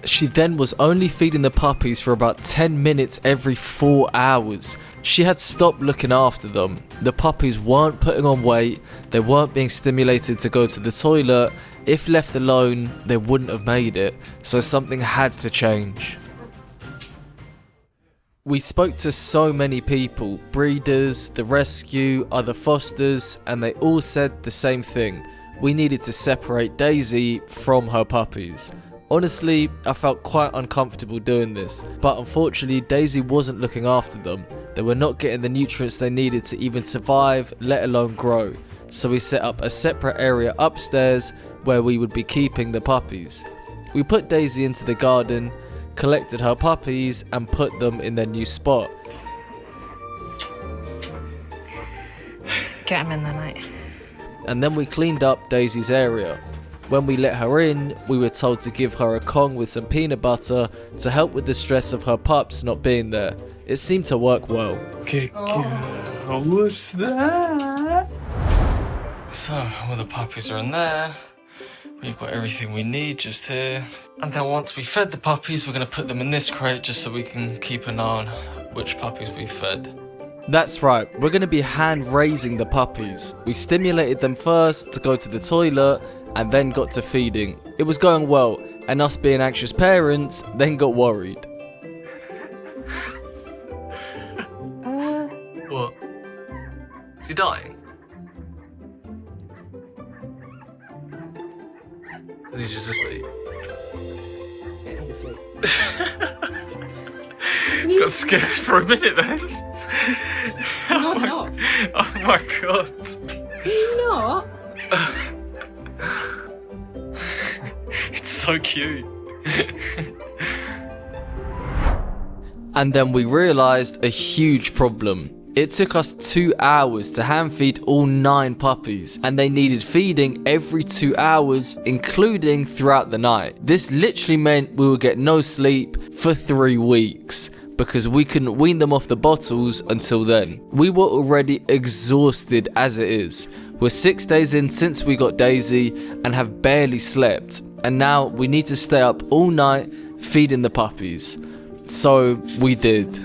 She then was only feeding the puppies for about 10 minutes every 4 hours. She had stopped looking after them. The puppies weren't putting on weight, they weren't being stimulated to go to the toilet. If left alone, they wouldn't have made it, so something had to change. We spoke to so many people, breeders, the rescue, other fosters, and they all said the same thing. We needed to separate Daisy from her puppies. Honestly, I felt quite uncomfortable doing this, but unfortunately Daisy wasn't looking after them. They were not getting the nutrients they needed to even survive, let alone grow. So we set up a separate area upstairs where we would be keeping the puppies. We put Daisy into the garden, collected her puppies and put them in their new spot. Get 'em in the night. And then we cleaned up Daisy's area. When we let her in, we were told to give her a Kong with some peanut butter to help with the stress of her pups not being there. It seemed to work well. Good girl. What's that? So, all the puppies are in there. We've got everything we need just here. And then once we fed the puppies, we're going to put them in this crate just so we can keep an eye on which puppies we fed. That's right, we're going to be hand raising the puppies. We stimulated them first to go to the toilet and then got to feeding. It was going well, and us being anxious parents then got worried. What? Is he dying? Is he just asleep? Got scared for a minute then. Not. Oh my God. Not. It's so cute. And then we realised a huge problem. It took us 2 hours to hand feed all 9 puppies, and they needed feeding every 2 hours, including throughout the night. This literally meant we would get no sleep for 3 weeks, because we couldn't wean them off the bottles until then. We were already exhausted as it is. We're 6 days in since we got Daisy and have barely slept, and now we need to stay up all night feeding the puppies. So we did.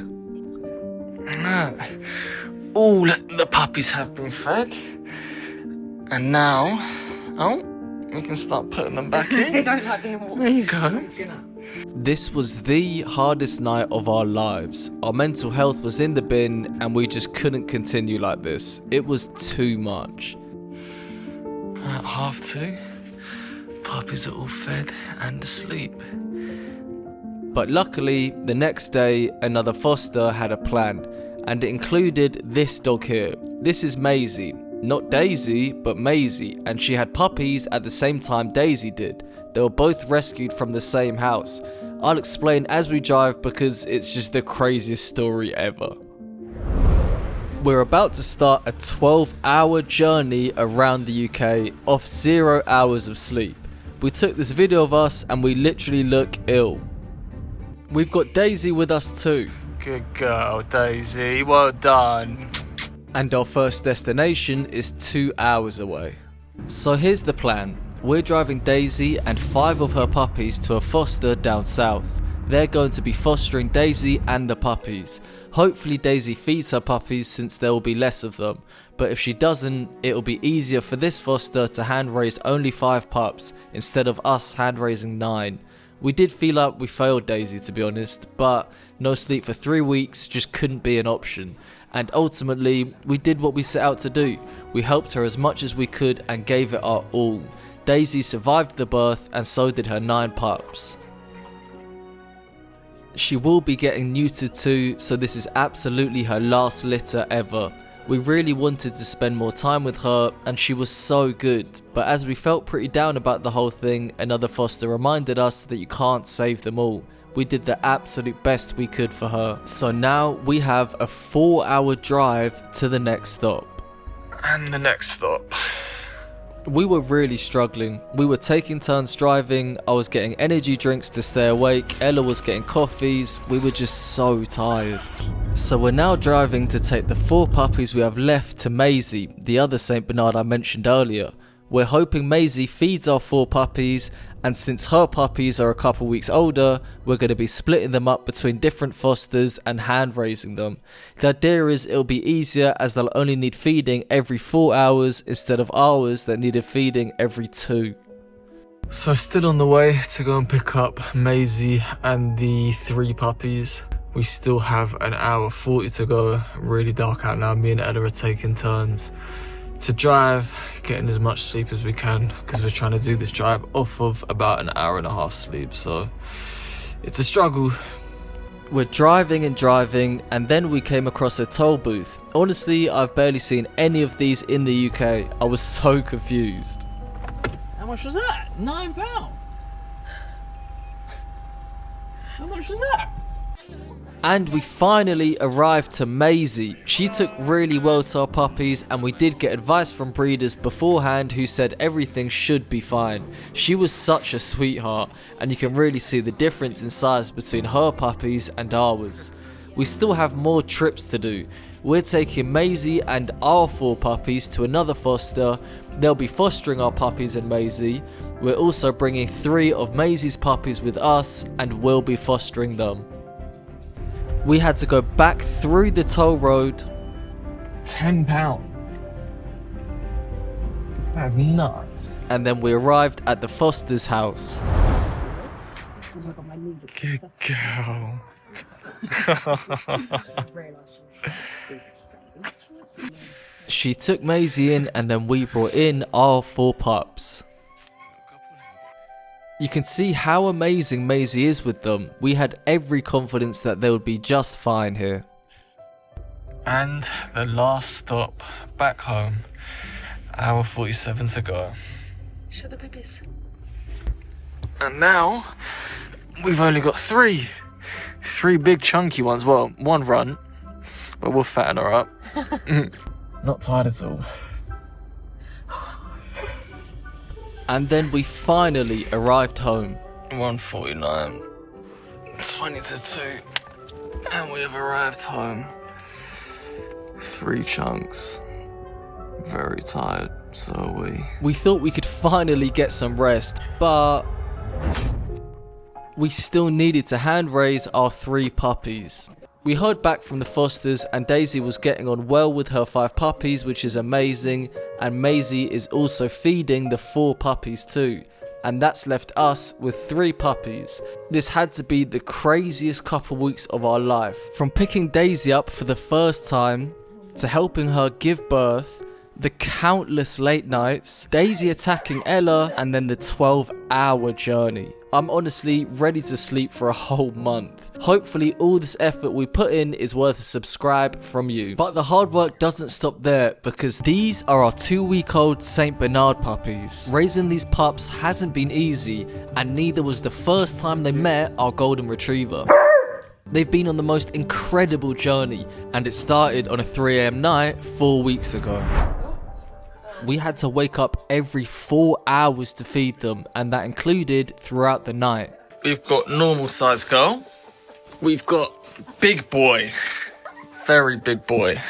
All the puppies have been fed, and now, we can start putting them back in. They don't like being walked. There you go. This was the hardest night of our lives. Our mental health was in the bin and we just couldn't continue like this. It was too much. At 2:30, puppies are all fed and asleep. But luckily, the next day, another foster had a plan, and it included this dog here. This is Maisie. Not Daisy, but Maisie, and she had puppies at the same time Daisy did. They were both rescued from the same house. I'll explain as we drive because it's just the craziest story ever. We're about to start a 12-hour journey around the UK off 0 hours of sleep. We took this video of us and we literally look ill. We've got Daisy with us too. Good girl, Daisy. Well done. And our first destination is 2 hours away. So here's the plan. We're driving Daisy and 5 of her puppies to a foster down south. They're going to be fostering Daisy and the puppies. Hopefully Daisy feeds her puppies since there will be less of them, but if she doesn't, it'll be easier for this foster to hand raise only 5 pups instead of us hand raising 9. We did feel like we failed Daisy, to be honest, but no sleep for 3 weeks just couldn't be an option. And ultimately, we did what we set out to do. We helped her as much as we could and gave it our all. Daisy survived the birth and so did her 9 pups. She will be getting neutered too, so this is absolutely her last litter ever. We really wanted to spend more time with her and she was so good, but as we felt pretty down about the whole thing, another foster reminded us that you can't save them all. We did the absolute best we could for her. So now we have a 4-hour drive to the next stop. And the next stop. We were really struggling. We were taking turns driving, I was getting energy drinks to stay awake, Ella was getting coffees, we were just so tired. So we're now driving to take the 4 puppies we have left to Maisie, the other St. Bernard I mentioned earlier. We're hoping Maisie feeds our 4 puppies, and since her puppies are a couple weeks older, we're going to be splitting them up between different fosters and hand raising them. The idea is it'll be easier as they'll only need feeding every 4 hours instead of ours that needed feeding every 2. So still on the way to go and pick up Maisie and the 3 puppies. We still have an hour 40 to go. Really dark out now. Me and Ella are taking turns to drive, getting as much sleep as we can because we're trying to do this drive off of about an hour and a half sleep, so it's a struggle. We're driving and then we came across a toll booth. Honestly, I've barely seen any of these in the UK. I was so confused. How much was that? £9. How much was that? And we finally arrived to Maisie. She took really well to our puppies and we did get advice from breeders beforehand who said everything should be fine. She was such a sweetheart and you can really see the difference in size between her puppies and ours. We still have more trips to do. We're taking Maisie and our 4 puppies to another foster. They'll be fostering our puppies and Maisie. We're also bringing 3 of Maisie's puppies with us and we'll be fostering them. We had to go back through the toll road. £10. That's nuts. And then we arrived at the foster's house. Good girl. She took Maisie in and then we brought in our 4 pups. You can see how amazing Maisie is with them. We had every confidence that they would be just fine here. And the last stop back home. Hour 47 to go. Show the puppies. And now we've only got 3 big chunky ones. Well, 1 run, but we'll fatten her up. Not tired at all. And then we finally arrived home. 1:49, 20 to 2, and we have arrived home. 3 chunks. Very tired, so are we. We thought we could finally get some rest, but we still needed to hand raise our 3 puppies. We heard back from the fosters and Daisy was getting on well with her 5 puppies, which is amazing, and Maisie is also feeding the 4 puppies too, and that's left us with 3 puppies. This had to be the craziest couple weeks of our life. From picking Daisy up for the first time, to helping her give birth, the countless late nights, Daisy attacking Ella, and then the 12-hour journey. I'm honestly ready to sleep for a whole month. Hopefully all this effort we put in is worth a subscribe from you. But the hard work doesn't stop there, because these are our 2-week-old Saint Bernard puppies. Raising these pups hasn't been easy, and neither was the first time they met our golden retriever. They've been on the most incredible journey, and it started on a 3 AM night 4 weeks ago. We had to wake up every 4 hours to feed them, and that included throughout the night. We've got normal size girl. We've got big boy. Very big boy.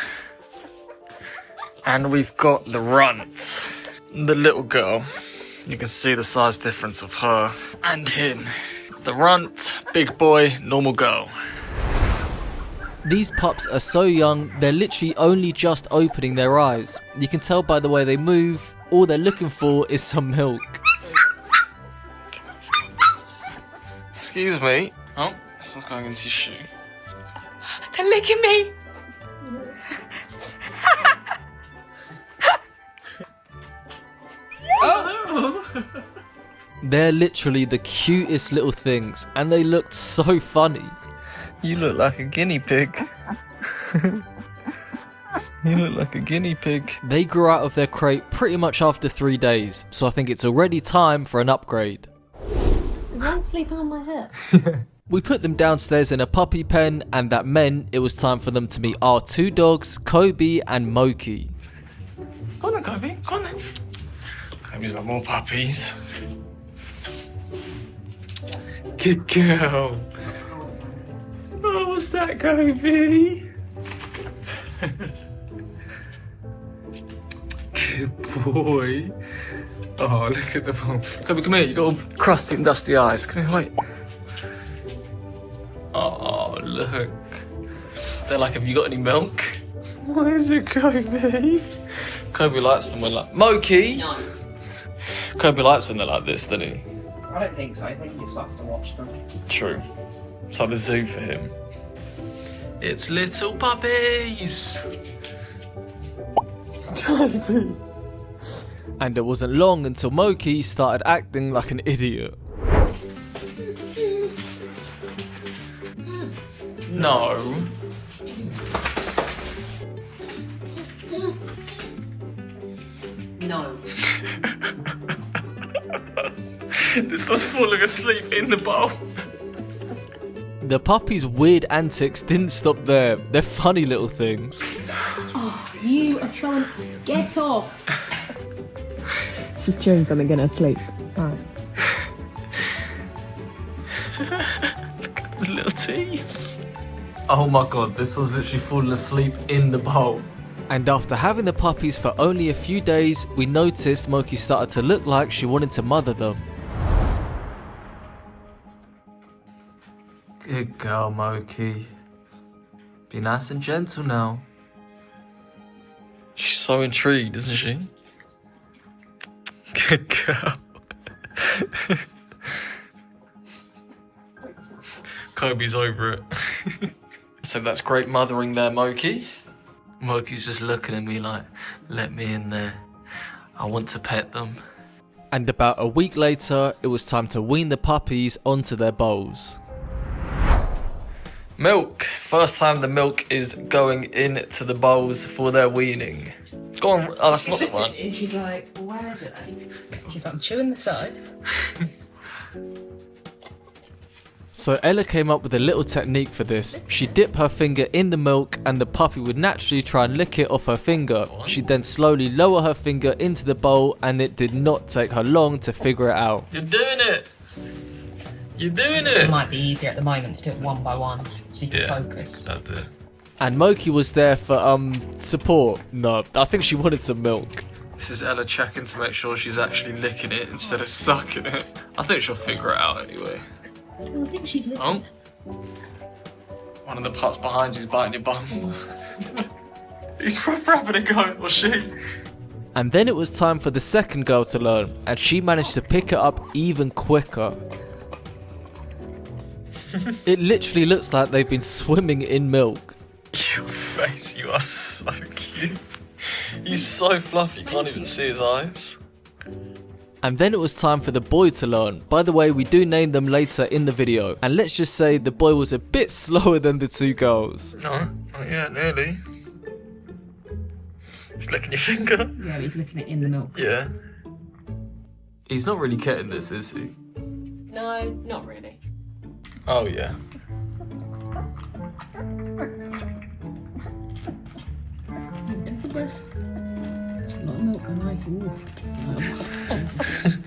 And we've got the runt. The little girl. You can see the size difference of her and him. The runt, big boy, normal girl. These pups are so young, they're literally only just opening their eyes. You can tell by the way they move, all they're looking for is some milk. Excuse me. Oh, this one's going into your shoe. They're licking me. They're literally the cutest little things, and they looked so funny. You look like a guinea pig. You look like a guinea pig. They grew out of their crate pretty much after 3 days, so I think it's already time for an upgrade. Is one sleeping on my head? We put them downstairs in a puppy pen, and that meant it was time for them to meet our 2 dogs, Kobe and Moki. Go on then, Kobe. Go on then. Kobe's got more puppies. Good girl. Oh, what's that, Kobe? Good boy. Oh, look at the phone. Kobe, come here. You got all crusty and dusty eyes. Come here, wait. Oh, look. They're like, have you got any milk? What is it, Kobe? Kobe likes them when like... Moki! No. Kobe likes when they're like this, doesn't he? I don't think so. I think he just likes to watch them. True. It's like the zoo for him. It's little puppies! And it wasn't long until Moki started acting like an idiot. No. No. This was falling asleep in the bowl. The puppy's weird antics didn't stop there. They're funny little things. Oh, you are so... Get off! She's chewing something, getting her sleep. Alright. Look at his little teeth. Oh my god, this was literally falling asleep in the bowl. And after having the puppies for only a few days, we noticed Moki started to look like she wanted to mother them. Good girl, Moki. Be nice and gentle now. She's so intrigued, isn't she? Good girl. Kobe's over it. So that's great mothering there, Moki. Moki's just looking at me like, let me in there. I want to pet them. And about a week later, it was time to wean the puppies onto their bowls. Milk. First time the milk is going into the bowls for their weaning. Go on. Oh, that's not the one. And she's like, well, where is it then? She's like, I'm chewing the side. So Ella came up with a little technique for this. She'd dip her finger in the milk and the puppy would naturally try and lick it off her finger. She'd then slowly lower her finger into the bowl, and it did not take her long to figure it out. You're doing it. You're doing It it. might be easier at the moment to do it one by one, so you can focus. That's it. And Moki was there for support. No, I think she wanted some milk. This is Ella checking to make sure she's actually licking it instead of sucking it. I think she'll figure it out anyway. I think she's licking Oh. it. One of the pups behind you's biting your bum. He's having a go, or she. And then it was time for the second girl to learn, and she managed to pick it up even quicker. It literally looks like they've been swimming in milk. Your face, you are so cute. He's so fluffy, you can't even see his eyes. And then it was time for the boy to learn. By the way, we do name them later in the video. And let's just say the boy was a bit slower than the two girls. No, not yet, nearly. He's licking your finger. Yeah, he's looking at in the milk. Yeah. He's not really getting this, is he? No, not really. Oh, yeah. A lot of milk, am I? Ooh. Jesus.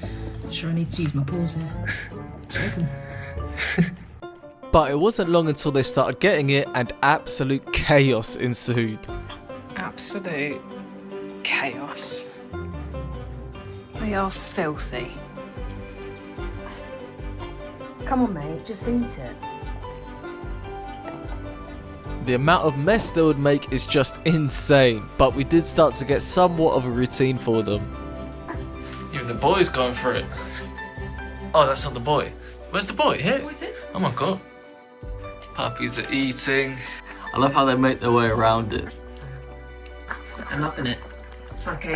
Sure, I need to use my paws here. Shaking. But it wasn't long until they started getting it and absolute chaos ensued. Absolute chaos. They are filthy. Come on, mate, just eat it. The amount of mess they would make is just insane, but we did start to get somewhat of a routine for them. Even the boy's going for it. Oh, that's not the boy. Where's the boy? Here? What is it? Oh my god. Puppies are eating. I love how they make their way around it. I'm loving it. It's like a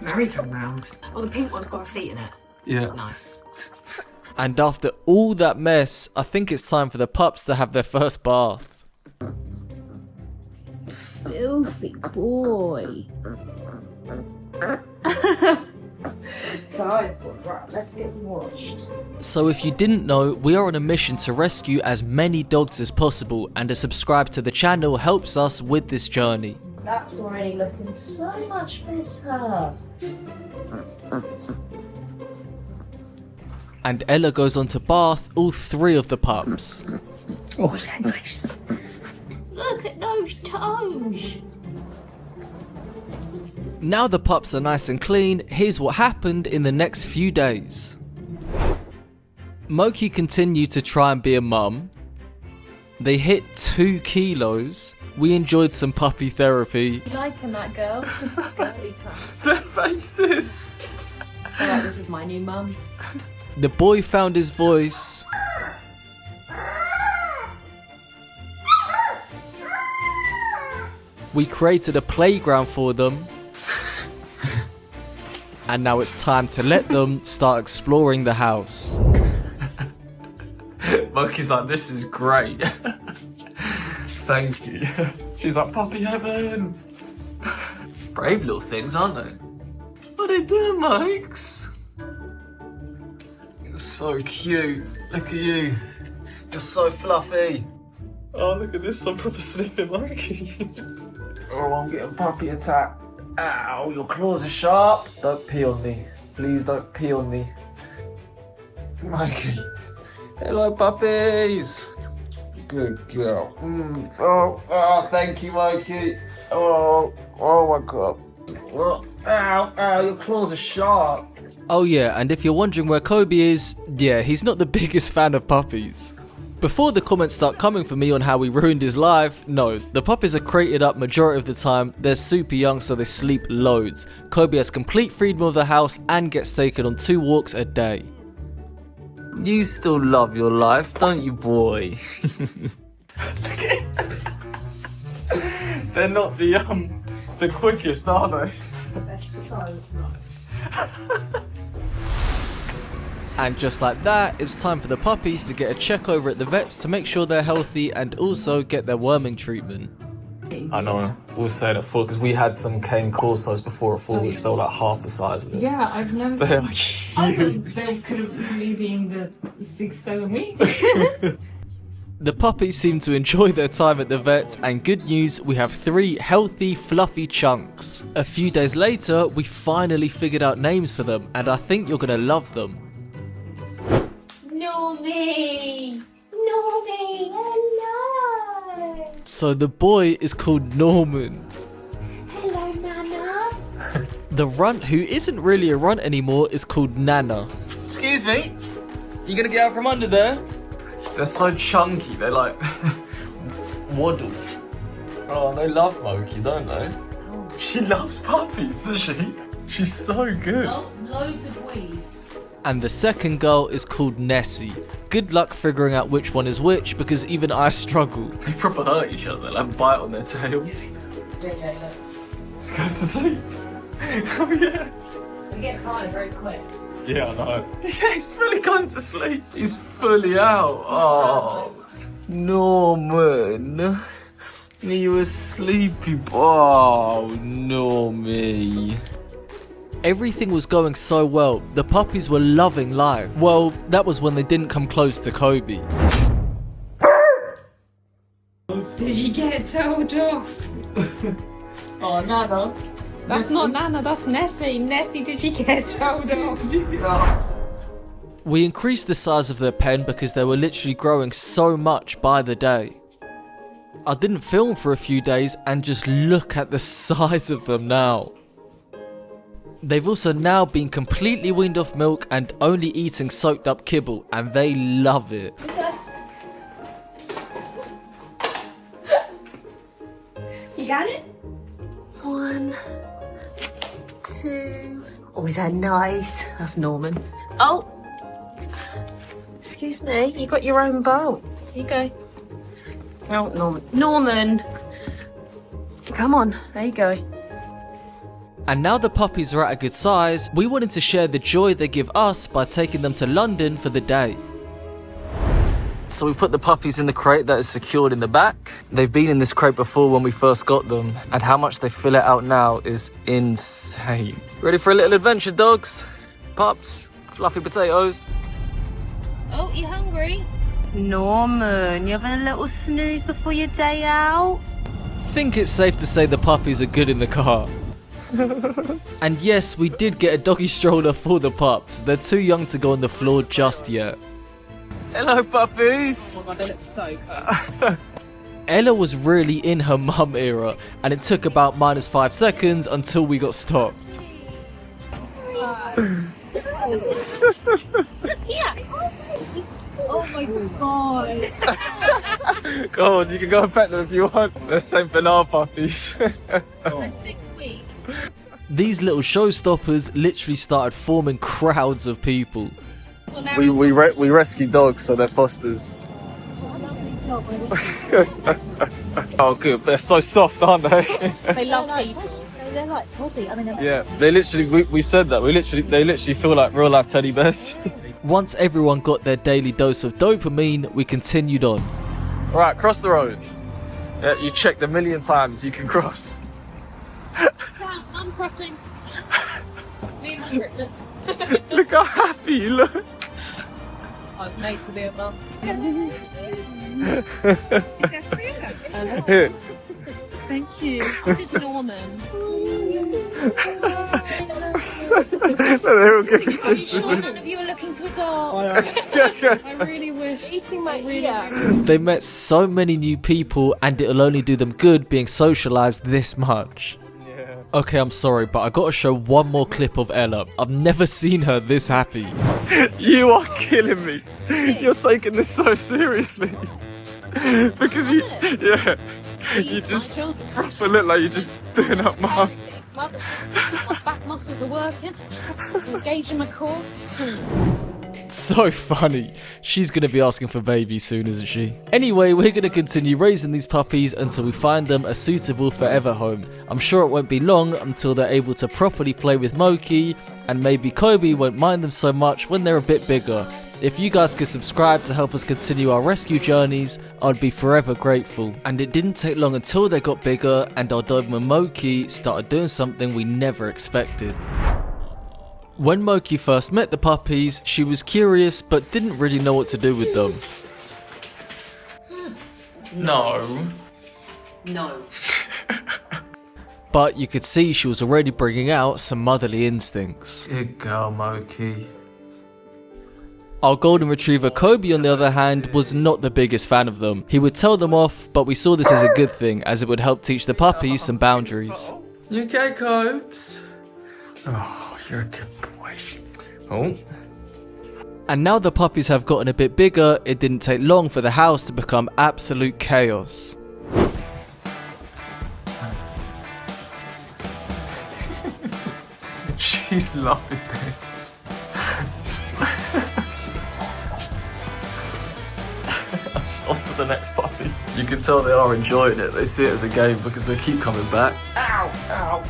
merry-go-round. Oh, the pink one's got a feet in it. Yeah. Nice. And after all that mess, I think it's time for the pups to have their first bath. Filthy boy. Time for it. Right, let's get washed. So if you didn't know, we are on a mission to rescue as many dogs as possible, and a subscribe to the channel helps us with this journey. That's already looking so much better. And Ella goes on to bath all three of the pups. Oh, is that nice? Look at those toes. Now the pups are nice and clean, here's what happened in the next few days. Moki continued to try and be a mum. They hit 2 kilos. We enjoyed some puppy therapy. You liking that, girls? Girly time. Their faces. Alright, this is my new mum. The boy found his voice. We created a playground for them. And now it's time to let them start exploring the house. Moki's like, this is great. Thank you. She's like, puppy heaven. Brave little things, aren't they? What are they doing, Mikes? You're so cute. Look at you. You're so fluffy. Oh, look at this one, proper sniffing monkey. Oh, I'm getting puppy attacked. Ow, your claws are sharp. Don't pee on me. Please don't pee on me. Mikey. Hello, puppies. Good girl. Oh, thank you, Mikey. Oh my god. Oh, ow, your claws are sharp. Oh yeah, and if you're wondering where Kobe is, yeah, he's not the biggest fan of puppies. Before the comments start coming for me on how we ruined his life, no, the puppies are crated up majority of the time, they're super young so they sleep loads. Kobe has complete freedom of the house and gets taken on 2 walks a day. You still love your life, don't you, boy? They're not the quickest, are they? They're so nice. And just like that, it's time for the puppies to get a check over at the vets to make sure they're healthy and also get their worming treatment. I know, we'll say that for because we had some cane corsos before at 4 weeks, they were like half the size of this. Yeah, I've never They're seen. like I huge. thought they could have easily been the 6-7 weeks. The puppies seem to enjoy their time at the vets, and good news, we have 3 healthy, fluffy chunks. A few days later, we finally figured out names for them, and I think you're gonna love them. Normie. Normie, hello. So the boy is called Norman. Hello, Nana. The runt, who isn't really a runt anymore, is called Nana. Excuse me? You gonna get out from under there? They're so chunky, they're like waddled. Oh, they love Moki, don't they? Oh. She loves puppies, does she? She's so good. Loads of wheeze. And the second girl is called Nessie. Good luck figuring out which one is which, because even I struggle. They proper hurt each other, like bite on their tails. Let's go to sleep. Oh yeah. He gets tired very quick. Yeah, I know. Yeah, he's fully gone to sleep. He's fully out. Oh, Norman. Are you a sleepy? Oh, Normie. Everything was going so well. The puppies were loving life. Well, that was when they didn't come close to Kobe. Did you get told off? Oh, Nana. That's not Nana, that's Nessie. Nessie, did you get told off? We increased the size of their pen because they were literally growing so much by the day. I didn't film for a few days and just look at the size of them now. They've also now been completely weaned off milk and only eating soaked up kibble, and they love it. You got it? 1, 2. Oh, is that nice? That's Norman. Oh! Excuse me, you got your own bowl. Here you go. Oh, Norman. Norman! Come on, there you go. And now the puppies are at a good size, we wanted to share the joy they give us by taking them to London for the day. So we've put the puppies in the crate that is secured in the back. They've been in this crate before when we first got them, and how much they fill it out now is insane. Ready for a little adventure, dogs? Pups? Fluffy potatoes? Oh, you hungry? Norman, you having a little snooze before your day out? Think it's safe to say the puppies are good in the car. And yes, we did get a doggy stroller for the pups. They're too young to go on the floor just yet. Hello, puppies. Oh my god, they look so cool. Ella was really in her mum era, and it took about -5 seconds until we got stopped. Oh my god. Go on, you can go and pet them if you want. They're Saint Bernard puppies. They're 6 weeks. These little showstoppers literally started forming crowds of people. we rescue dogs, so they're fosters. Oh, good. They're so soft, aren't they? They love people. They're like toddy. I mean, Yeah, they literally. We said that. They literally feel like real life teddy bears. Once everyone got their daily dose of dopamine, we continued on. All right, cross the road. Yeah, you checked a million times. You can cross. I'm crossing. Me and my triplets. Look how happy you look. I was made to be a mum. Here. Thank you. This is Norman. They're all giving kisses. None of you are looking to adopt. I really was eating my ear. They met so many new people, and it'll only do them good being socialized this much. Okay, I'm sorry, but I gotta show one more clip of Ella. I've never seen her this happy. You are killing me. You're taking this so seriously. Because you just proper look like you're just doing up mum. My back muscles are working. Engaging my core. So funny. She's gonna be asking for babies soon, isn't she? Anyway, we're gonna continue raising these puppies until we find them a suitable forever home. I'm sure it won't be long until they're able to properly play with Moki, and maybe Kobe won't mind them so much when they're a bit bigger. If you guys could subscribe to help us continue our rescue journeys, I'd be forever grateful. And it didn't take long until they got bigger and our Doberman Moki started doing something we never expected. When Moki first met the puppies, she was curious but didn't really know what to do with them. No. But you could see she was already bringing out some motherly instincts. Good girl, Moki. Our golden retriever Kobe, on the other hand, was not the biggest fan of them. He would tell them off, but we saw this as a good thing, as it would help teach the puppies some boundaries. You okay, Copes? Oh, you're a good boy. Oh. And now the puppies have gotten a bit bigger, it didn't take long for the house to become absolute chaos. She's loving this. On to the next puppy. You can tell they are enjoying it. They see it as a game because they keep coming back. Ow! Ow!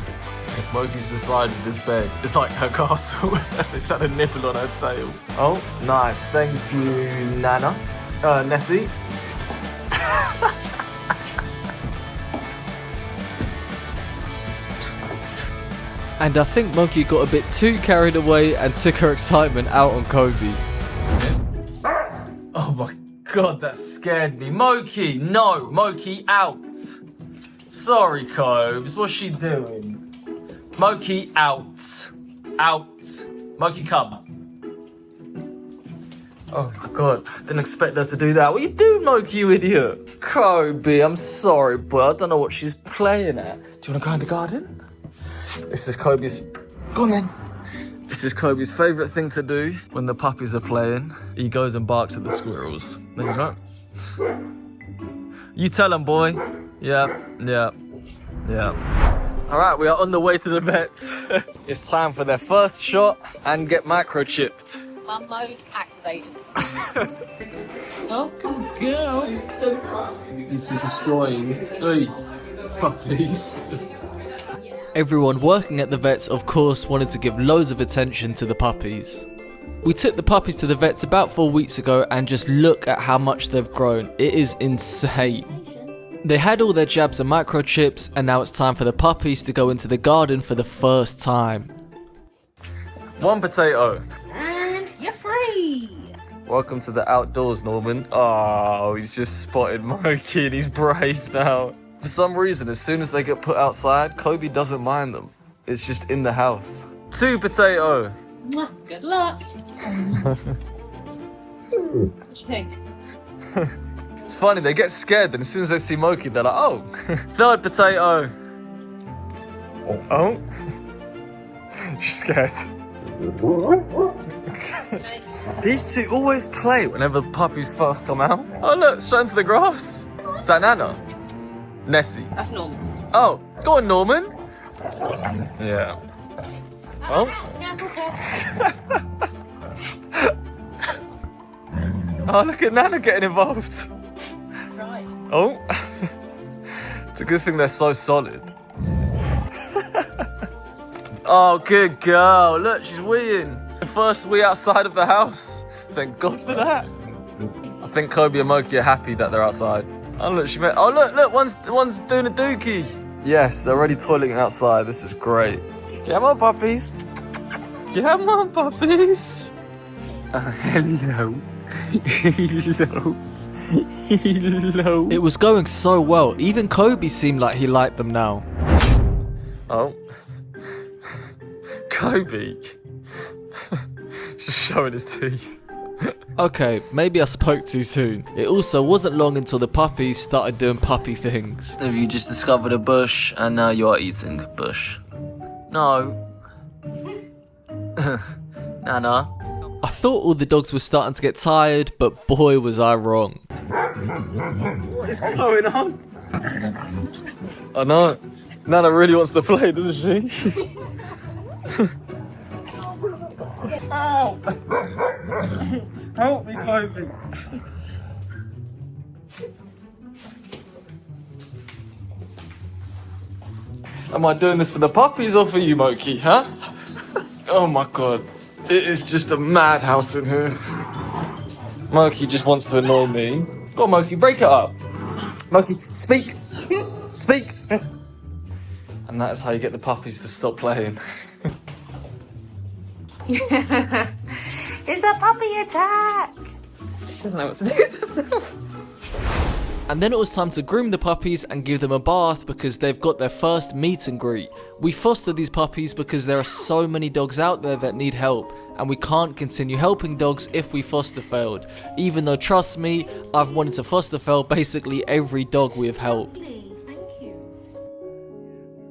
Moki's decided this bed is like her castle. She's had a nipple on her tail. Oh, nice. Thank you, Nana. Nessie. And I think Monkey got a bit too carried away and took her excitement out on Kobe. Oh my god, that scared me. Moki, no, Moki out. Sorry, Cobes, what's she doing? Moki out. Out. Moki, come. Oh my god, didn't expect her to do that. What you doing, Moki, you idiot? Kobe, I'm sorry, but I don't know what she's playing at. Do you want to go in the garden? This is Kobe's... Go on then. This is Kobe's favourite thing to do when the puppies are playing. He goes and barks at the squirrels. There you go. You tell him, boy. Yeah. Alright, we are on the way to the vets. It's time for their first shot and get microchipped. Mum mode activated. Oh, good girl. It's destroying. Hey, puppies. Everyone working at the vets, of course, wanted to give loads of attention to the puppies. We took the puppies to the vets about 4 weeks ago and just look at how much they've grown. It is insane. They had all their jabs and microchips, and now it's time for the puppies to go into the garden for the first time. 1 potato. And you're free. Welcome to the outdoors, Norman. Oh, he's just spotted Moki and he's brave now. For some reason, as soon as they get put outside, Kobe doesn't mind them. It's just in the house. 2 potato. Mwah, good luck. What do you think? It's funny, they get scared, and as soon as they see Moki, they're like, oh. 3rd potato. Oh. She's scared. These two always play whenever puppies first come out. Oh look, straight into the grass. Is that Nana? Nessie. That's normal. Oh, go on, Norman. Yeah. Oh. Oh, look at Nana getting involved. Right. Oh. It's a good thing they're so solid. Oh, good girl. Look, she's weeing. The first wee outside of the house. Thank God for that. I think Kobe and Moki are happy that they're outside. Oh look, she met. Oh look, one's doing a dookie. Yes, they're already toileting outside. This is great. Come on, puppies. Come on, puppies. Hello. Hello. Hello. It was going so well, even Kobe seemed like he liked them now. Oh. Kobe. Just showing his teeth. Okay, maybe I spoke too soon. It also wasn't long until the puppies started doing puppy things. Have you just discovered a bush and now you are eating bush? No. Nana. I thought all the dogs were starting to get tired, but boy was I wrong. What is going on? I know. Nana really wants to play, doesn't she? Ow! Help me, Kobe. Am I doing this for the puppies or for you, Moki, huh? Oh my god. It is just a madhouse in here. Moki just wants to annoy me. Go on, Moki, break it up. Moki, speak. Speak. And that is how you get the puppies to stop playing. It's a puppy attack. She doesn't know what to do with herself. And then it was time to groom the puppies and give them a bath because they've got their first meet and greet. We foster these puppies because there are so many dogs out there that need help, and we can't continue helping dogs if we foster failed. Even though, trust me, I've wanted to foster fail basically every dog we have helped. Thank you.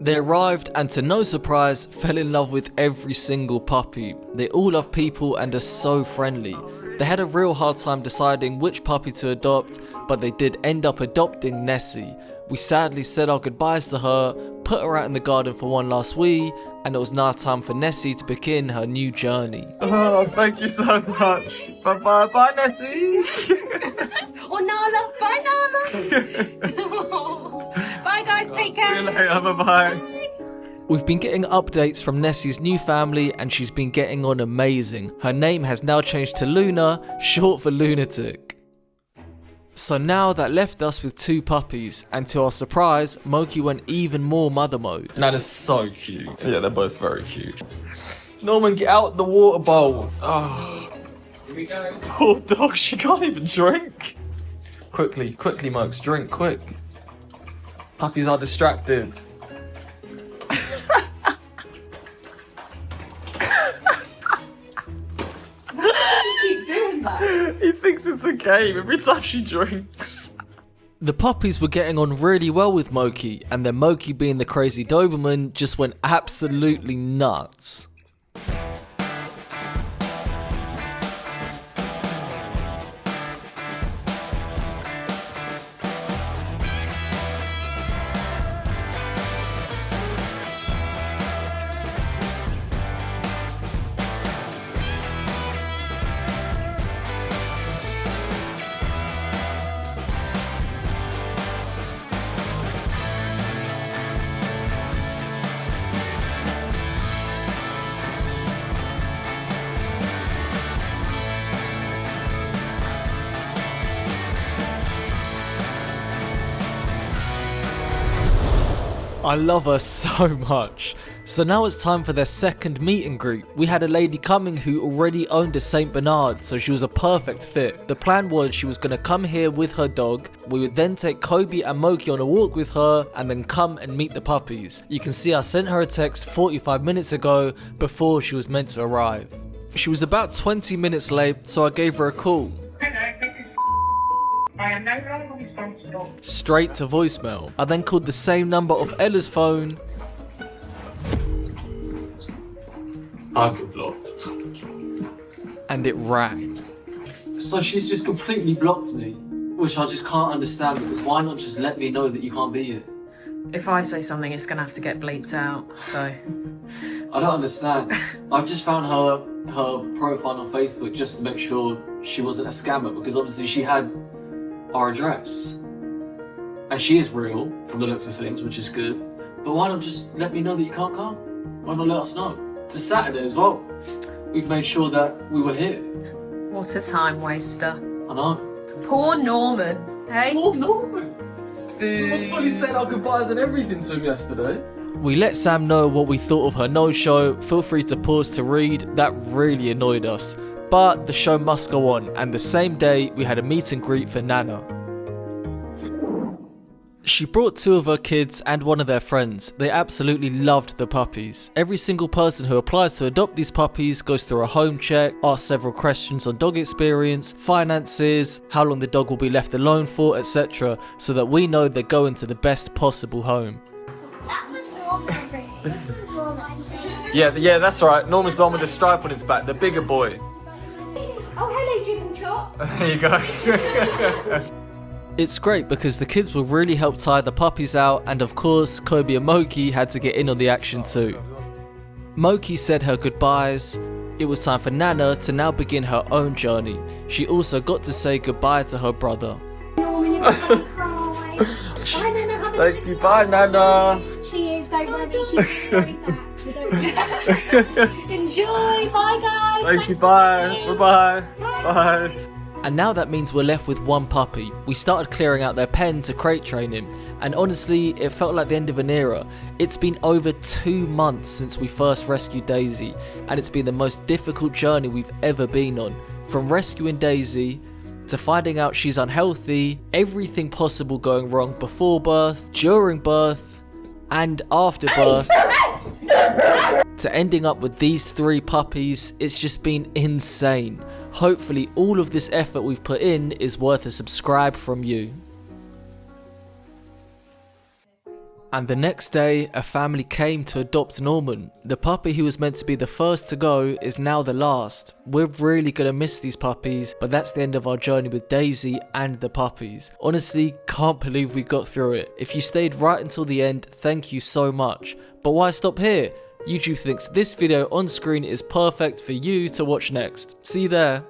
They arrived and to no surprise, fell in love with every single puppy. They all love people and are so friendly. They had a real hard time deciding which puppy to adopt, but they did end up adopting Nessie. We sadly said our goodbyes to her, put her out in the garden for one last wee, and it was now time for Nessie to begin her new journey. Oh, thank you so much. Bye-bye. Bye, Nessie. Oh, Nala. Bye, Nala. Bye, guys. Take care. See you later. Bye-bye. We've been getting updates from Nessie's new family and she's been getting on amazing. Her name has now changed to Luna, short for lunatic. So now that left us with 2 puppies, and to our surprise, Moki went even more mother mode. That is so cute. Yeah, they're both very cute. Norman, get out the water bowl. Oh. Poor dog, she can't even drink. Quickly, Mokes, drink, quick. Puppies are distracted. He thinks it's a game every time she drinks. The puppies were getting on really well with Moki, and then Moki, being the crazy Doberman, just went absolutely nuts. I love her so much. So now it's time for their second meet and greet. We had a lady coming who already owned a Saint Bernard, so she was a perfect fit. The plan was she was going to come here with her dog, we would then take Kobe and Moki on a walk with her, and then come and meet the puppies. You can see I sent her a text 45 minutes ago before she was meant to arrive. She was about 20 minutes late, so I gave her a call. I am no longer responsible. Straight to voicemail. I then called the same number of Ella's phone. I've been blocked. And it rang. So she's just completely blocked me, which I just can't understand, because why not just let me know that you can't be here? If I say something, it's going to have to get bleeped out, so... I don't understand. I've just found her profile on Facebook just to make sure she wasn't a scammer, because obviously she had our address. And she is real, from the looks of things, which is good. But why not just let me know that you can't come? Why not let us know? It's a Saturday as well. We've made sure that we were here. What a time waster. I know. Poor Norman, hey? Poor Norman. We were fully saying our goodbyes and everything to him yesterday. We let Sam know what we thought of her no-show. Feel free to pause to read. That really annoyed us. But the show must go on, and the same day we had a meet and greet for Nana. She brought 2 of her kids and one of their friends. They absolutely loved the puppies. Every single person who applies to adopt these puppies goes through a home check, asks several questions on dog experience, finances, how long the dog will be left alone for, etc. so that we know they're going to the best possible home. That was Norman. This was Norman. Yeah, that's right. Norman's the one with the stripe on his back, the bigger boy. Oh, hello, Jim Chop. There you go. It's great because the kids will really help tie the puppies out, and of course Kobe and Moki had to get in on the action too. Moki said her goodbyes. It was time for Nana to now begin her own journey. She also got to say goodbye to her brother. Norman, you're going to cry. Bye, Nana. Have a Thank nice you, bye, Nana. She is, don't worry. She's going back. So don't worry. Enjoy. Bye, guys. Thank you, Thanks bye. for Bye-bye. watching. Bye. And now that means we're left with one puppy. We started clearing out their pen to crate train him, and honestly it felt like the end of an era. It's been over 2 months since we first rescued Daisy, and it's been the most difficult journey we've ever been on. From rescuing Daisy to finding out she's unhealthy, everything possible going wrong before birth, during birth, and after birth, to ending up with these 3 puppies. It's just been insane. Hopefully all of this effort we've put in is worth a subscribe from you. And the next day, a family came to adopt Norman. The puppy who was meant to be the first to go is now the last. We're really gonna miss these puppies, but that's the end of our journey with Daisy and the puppies. Honestly, can't believe we got through it. If you stayed right until the end, thank you so much. But why stop here? YouTube thinks this video on screen is perfect for you to watch next. See you there.